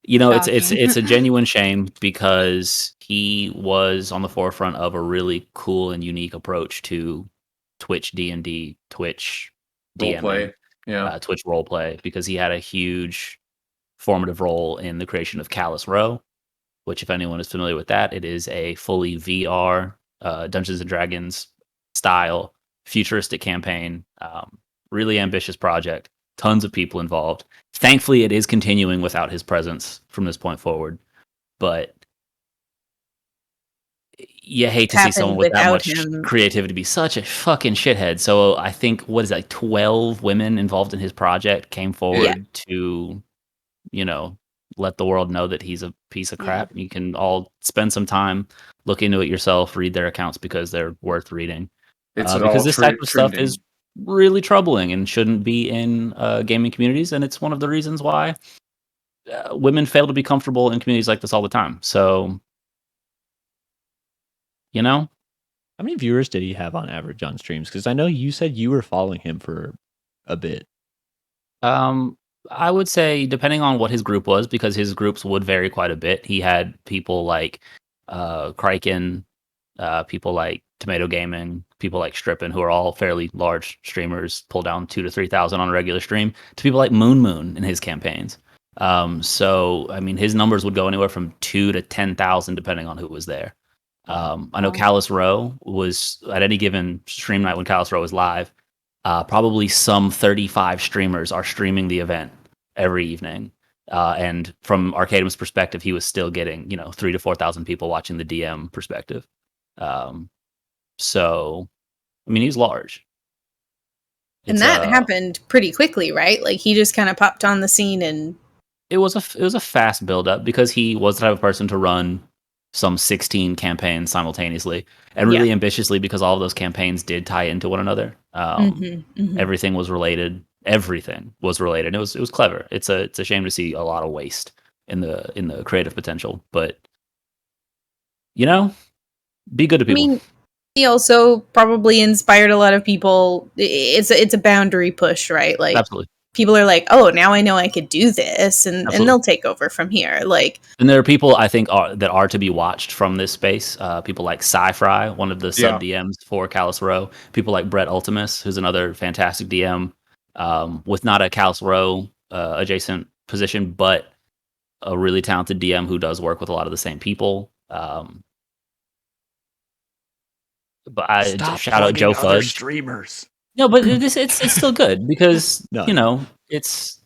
it's Shocking. a genuine shame, because he was on the forefront of a really cool and unique approach to Twitch D&D, Twitch DMing, Roleplay. Yeah. Twitch roleplay, because he had a huge formative role in the creation of Callous Row, which, if anyone is familiar with that, it is a fully VR Dungeons and Dragons style futuristic campaign. Really ambitious project. Tons of people involved. Thankfully, it is continuing without his presence from this point forward. But you hate to see someone with that much creativity be such a fucking shithead. So I think, 12 women involved in his project came forward to, let the world know that he's a piece of crap. You can all spend some time, look into it yourself, read their accounts, because they're worth reading. Because this type of stuff is really troubling and shouldn't be in gaming communities, and it's one of the reasons why women fail to be comfortable in communities like this all the time. So, how many viewers did he have on average on streams? Because I know you said you were following him for a bit. I would say, depending on what his group was, because his groups would vary quite a bit. He had people like Kraken, people like Tomato Gaming, people like Strippin, who are all fairly large streamers, pull down 2,000 to 3,000 on a regular stream, to people like Moon in his campaigns. So, I mean, his numbers would go anywhere from 2,000 to 10,000 depending on who was there. I know Callous Row was, at any given stream night when Callous Row was live, Probably some 35 streamers are streaming the event every evening. And from Arcadum's perspective, he was still getting 3,000 to 4,000 people watching the DM perspective. So, I mean, he's large. And that happened pretty quickly, right? Like he just kind of popped on the scene, and it was a fast build up because he was the type of person to run some 16 campaigns simultaneously and really ambitiously, because all of those campaigns did tie into one another. Everything was related. Everything was related. It was clever. It's a shame to see a lot of waste in the creative potential, but be good to people. I mean, he also probably inspired a lot of people. It's a boundary push, right? Like, absolutely. People are like, oh, now I know I could do this, and they'll take over from here. Like, and there are people I think that are to be watched from this space. People like Sci-Fry, one of the sub DMs for Callous Row. People like Brett Ultimus, who's another fantastic DM with not a Callous Row adjacent position, but a really talented DM who does work with a lot of the same people. But I shout out Joe Fudge. Streamers. No, but it's still good because it's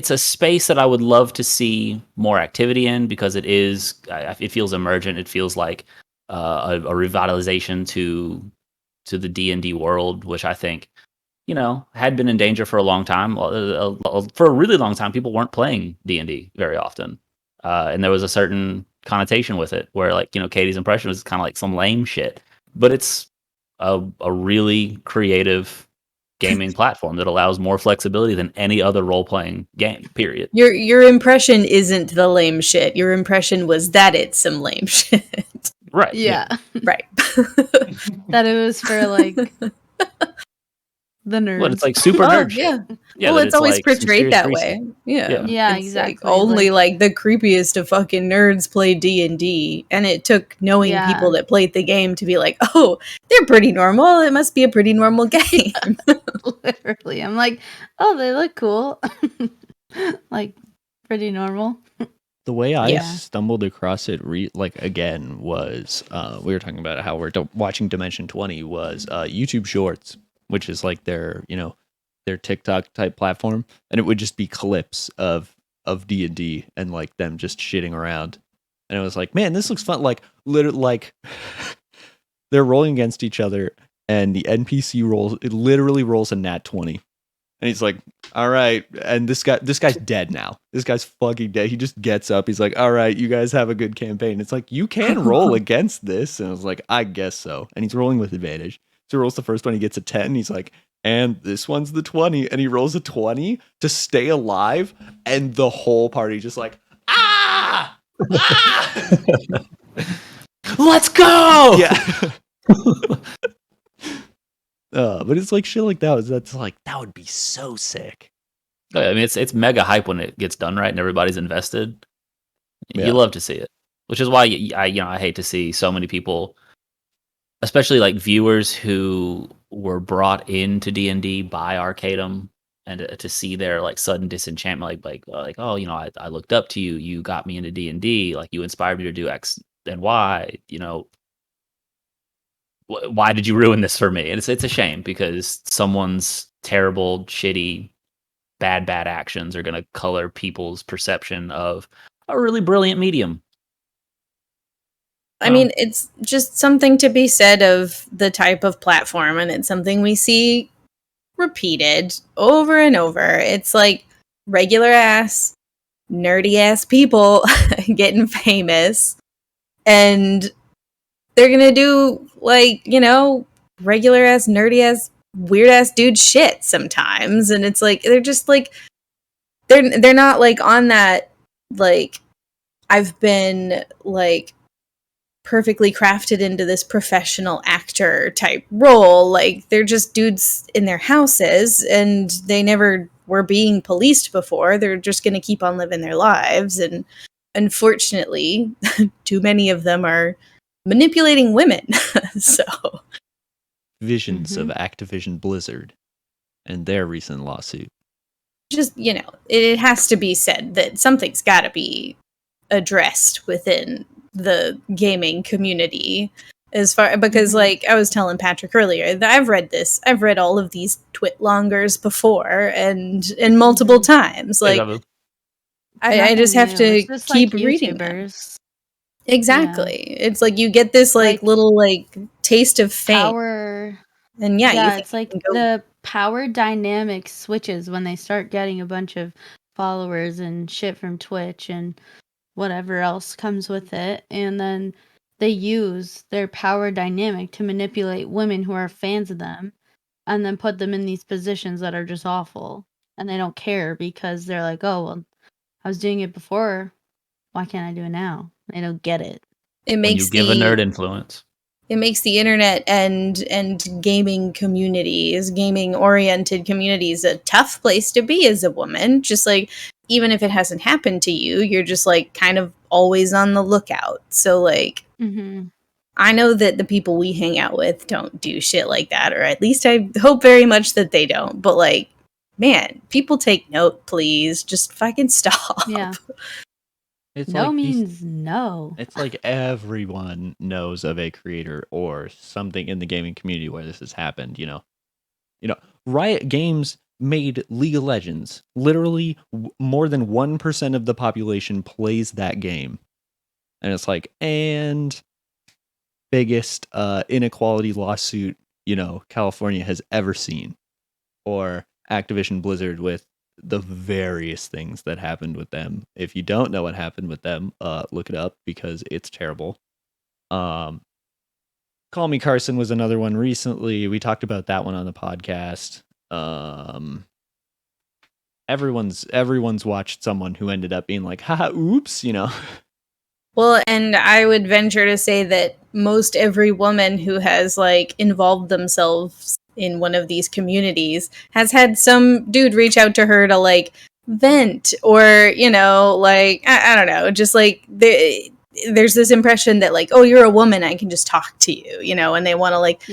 a space that I would love to see more activity in, because it feels emergent. It feels like a revitalization to the D&D world, which I think had been in danger for a long time. For a really long time, people weren't playing D&D very often, and there was a certain connotation with it where, like, Katie's impression was kind of like some lame shit, but it's a really creative gaming platform that allows more flexibility than any other role-playing game, period. Your impression isn't the lame shit. Your impression was that it's some lame shit. Right. Yeah. Right. That it was for, like, the nerds. Well, it's like super nerd shit. Yeah, well, it's always like portrayed that way. Yeah, it's exactly. Like only like the creepiest of fucking nerds play D&D, and it took knowing people that played the game to be like, oh, they're pretty normal. It must be a pretty normal game. Literally, I'm like, oh, they look cool. Like, pretty normal. The way I stumbled across it, again, was we were talking about how we're watching Dimension 20 was YouTube Shorts, which is like their TikTok type platform, and it would just be clips of D&D and like them just shitting around, and it was like, man, this looks fun. Like literally, like they're rolling against each other, and the NPC literally rolls a nat 20. And he's like, all right. And this guy's dead now. This guy's fucking dead. He just gets up. He's like, all right, you guys have a good campaign. It's like, you can roll against this. And I was like, I guess so. And he's rolling with advantage. So he rolls the first one. He gets a 10. He's like, and this one's the 20. And he rolls a 20 to stay alive. And the whole party just like, ah! Let's go! Yeah. But it's like shit like that would be so sick. I mean, it's mega hype when it gets done right and everybody's invested. You love to see it, which is why I hate to see so many people, especially like viewers who were brought into D&D by Arcadum, and to see their like sudden disenchantment, like oh, I looked up to you, you got me into D&D, like you inspired me to do X and Y, why did you ruin this for me? And it's a shame, because someone's terrible, shitty, bad actions are going to color people's perception of a really brilliant medium. I mean, it's just something to be said of the type of platform, and it's something we see repeated over and over. It's like regular ass, nerdy ass people getting famous, and they're gonna do like, regular ass, nerdy ass, weird ass dude shit sometimes. And it's like, they're just like, they're not like on that, like, I've been like perfectly crafted into this professional actor type role. Like, they're just dudes in their houses, and they never were being policed before. They're just gonna keep on living their lives. And unfortunately, too many of them are manipulating women. So visions of Activision Blizzard and their recent lawsuit. Just, it has to be said that something's got to be addressed within the gaming community. because like I was telling Patrick earlier that I've read all of these twitlongers before and multiple times. Like I just have to just keep like reading them. YouTubers. Exactly. It's like you get this like little like taste of fame. Power. And you think it's like the power dynamic switches when they start getting a bunch of followers and shit from Twitch and whatever else comes with it, and then they use their power dynamic to manipulate women who are fans of them and then put them in these positions that are just awful, and they don't care because they're like, oh well, I was doing it before, why can't I do it now? They don't get it. It makes you give a nerd influence. It makes the internet and gaming communities, gaming oriented communities, a tough place to be as a woman. Just like, even if it hasn't happened to you, you're just like kind of always on the lookout. So like, I know that the people we hang out with don't do shit like that, or at least I hope very much that they don't. But like, man, people take note, please. Just fucking stop. Yeah. It's no like means no. It's like everyone knows of a creator or something in the gaming community where this has happened, you know. Riot Games made League of Legends. Literally more than 1% of the population plays that game. And it's like, and biggest inequality lawsuit, California has ever seen. Or Activision Blizzard with the various things that happened with them. If you don't know what happened with them, look it up because it's terrible. Call Me Carson was another one recently. We talked about that one on the podcast. Everyone's watched someone who ended up being like, haha, oops, Well, and I would venture to say that most every woman who has like involved themselves in one of these communities has had some dude reach out to her to like vent, or like I don't know, just like there's this impression that like, oh, you're a woman, I can just talk to you, and they want to like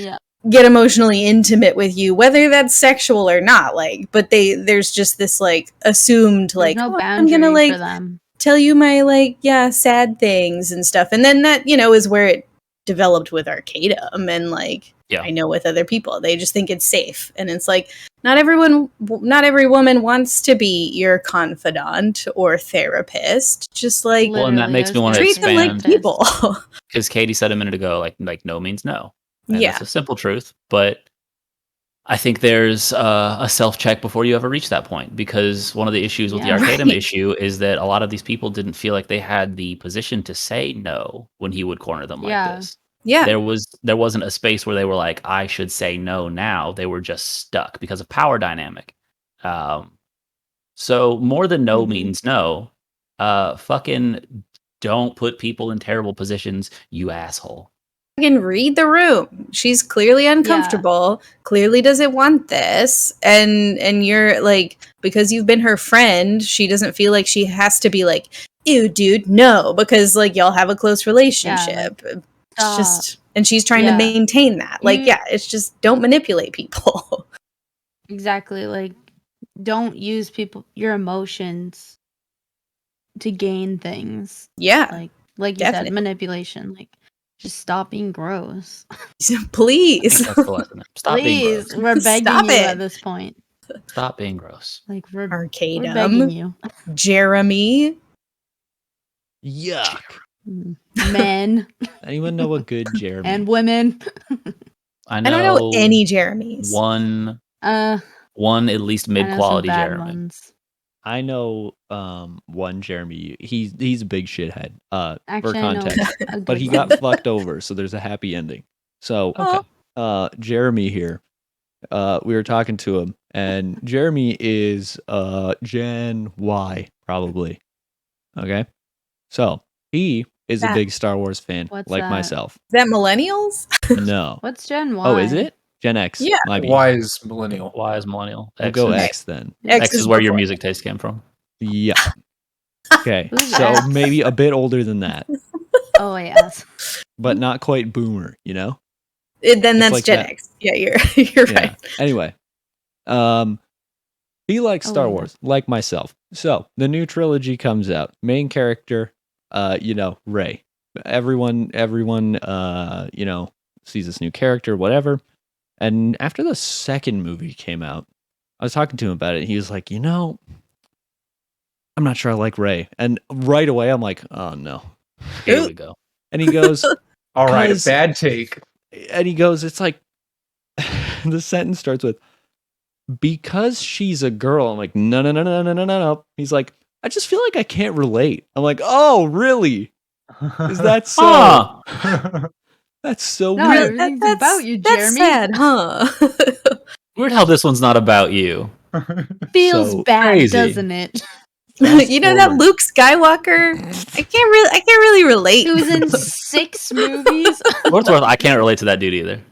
get emotionally intimate with you, whether that's sexual or not, like, but there's just this like assumed like, no I'm gonna like for them. Tell you my like sad things and stuff. And then that is where it developed with Arcadum, and like I know with other people, they just think it's safe. And it's like, not every woman wants to be your confidant or therapist. Just like, well, and that makes me want to treat them like people. Because Katie said a minute ago, like no means no. And yeah, that's a simple truth, but I think there's a self-check before you ever reach that point, because one of the issues with the Arcadum issue is that a lot of these people didn't feel like they had the position to say no when he would corner them like this. Yeah. There wasn't a space where they were like, I should say no now. They were just stuck because of power dynamic. So more than no means no. Fucking don't put people in terrible positions, you asshole. Can read the room. She's clearly uncomfortable, clearly doesn't want this, and you're like, because you've been her friend, she doesn't feel like she has to be like, ew dude, no, because like y'all have a close relationship. It's just, and she's trying to maintain that. Like, it's just, don't manipulate people. Exactly. Like, don't use your emotions to gain things. Yeah. Like you said, manipulation. Like, just stop being gross. Please. That's the lesson. Stop being gross. We're begging you at this point. Stop being gross. Like, we're Arcadum. begging you. Jeremy. Yuck. Men. Anyone know a good Jeremy? And women. I don't know any Jeremys. One at least mid-quality Jeremy. Ones. I know one Jeremy. He's a big shithead. Actually, for context, but he got fucked over, so there's a happy ending. So, Jeremy here, we were talking to him, and Jeremy is Gen Y probably. Okay, so he is a big Star Wars fan, like myself. Is that millennials? No. What's Gen Y? Oh, is it? Gen X. Yeah. Y is millennial. Y is millennial. We'll go X then. X is where your music taste came from. Yeah. Okay. So maybe a bit older than that. Oh, yes. But not quite boomer, Then that's like Gen X. Yeah, you're right. Anyway. He likes Star Wars, like myself. So the new trilogy comes out. Main character, Rey. everyone, sees this new character, whatever. And after the second movie came out, I was talking to him about it. And he was like, I'm not sure I like Rey. And right away, I'm like, oh no. Here we go. And he goes, All right, a 'Cause- bad take. and he goes, it's like, the sentence starts with, because she's a girl. I'm like, no. He's like, I just feel like I can't relate. I'm like, oh, really? Is that so? Huh. That's so No, weird. everything's about you, That's Jeremy. sad, huh? Weird how this one's not about you. Feels So bad, crazy. doesn't it? Fast You know that forward. Luke Skywalker? I can't really relate. It was in 6 movies. What's worth, I can't relate to that dude either.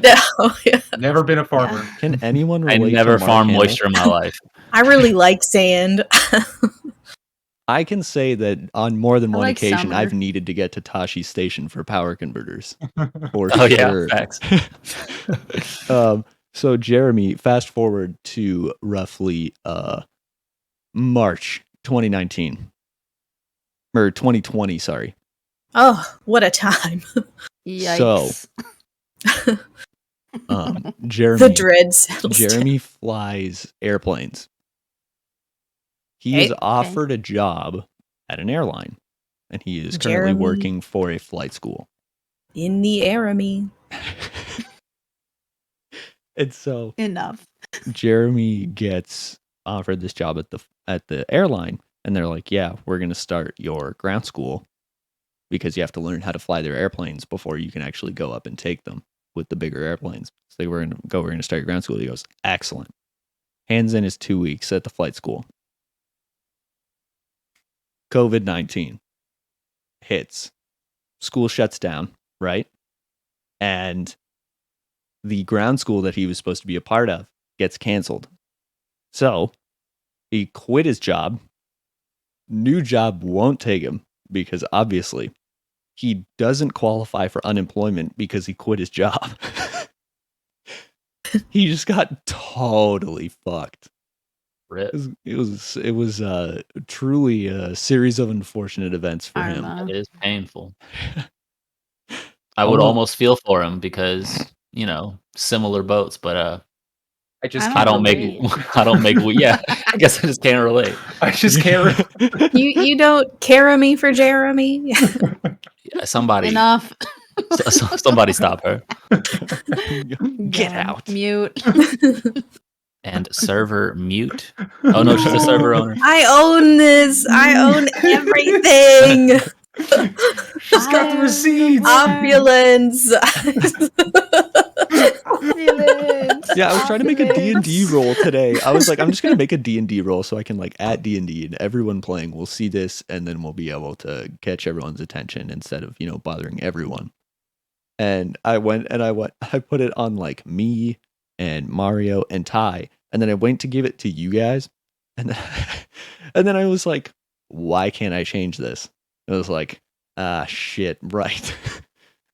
No, yeah. Never been a farmer. Can anyone I relate never to Mark farmed Hamill? moisture in my life. I really like sand. I can say that on more than I one like occasion, summer. I've needed to get to Tashi's station for power converters. For Oh, yeah, sure. facts. So Jeremy, fast forward to roughly March 2019. Or 2020, sorry. Oh, what a time. Yikes. Jeremy, The dread settles down. Jeremy flies airplanes. He Okay. is offered a job at an airline, and he is currently Jeremy. working for a flight school. In the Aramy. And so Enough. Jeremy gets offered this job at the airline, and they're like, "Yeah, we're going to start your ground school because you have to learn how to fly their airplanes before you can actually go up and take them with the bigger airplanes." So they were going to start your ground school. He goes, "Excellent." Hands in his 2 weeks at the flight school. COVID-19 hits. School shuts down, right? And the ground school that he was supposed to be a part of gets canceled. So he quit his job. New job won't take him because obviously he doesn't qualify for unemployment because he quit his job. He just got totally fucked. Rip. It was truly a series of unfortunate events for him. Karma. It is painful. I would almost feel for him because, similar boats, but I just I I can't don't make relate. I don't make yeah, I guess I just can't relate. I just can't. You don't carry me for Jeremy? Yeah, somebody Enough. somebody stop her. Get God, out. Mute. And server mute. Oh no, she's a server owner. I own this. I own everything. She's got the receipts. Opulence. Yeah, I was trying to make a D&D roll today. I was like, I'm just going to make a D&D roll so I can at D&D and everyone playing will see this and then we'll be able to catch everyone's attention instead of, bothering everyone. And I put it on me and Mario and Ty. And then I went to give it to you guys. And then I was like, why can't I change this? It was like, shit, right.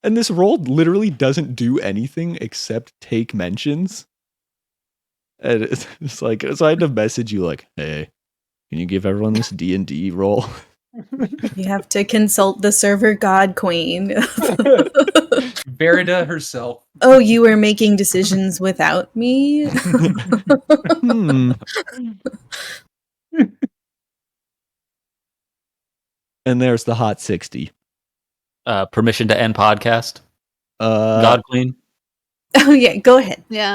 And this roll literally doesn't do anything except take mentions. And it's like, so I had to message you hey, can you give everyone this D&D roll? You have to consult the server god queen. Verida herself. Oh, you were making decisions without me? And there's the hot 60. Permission to end podcast. Uh, God Queen. Oh yeah, go ahead. Yeah.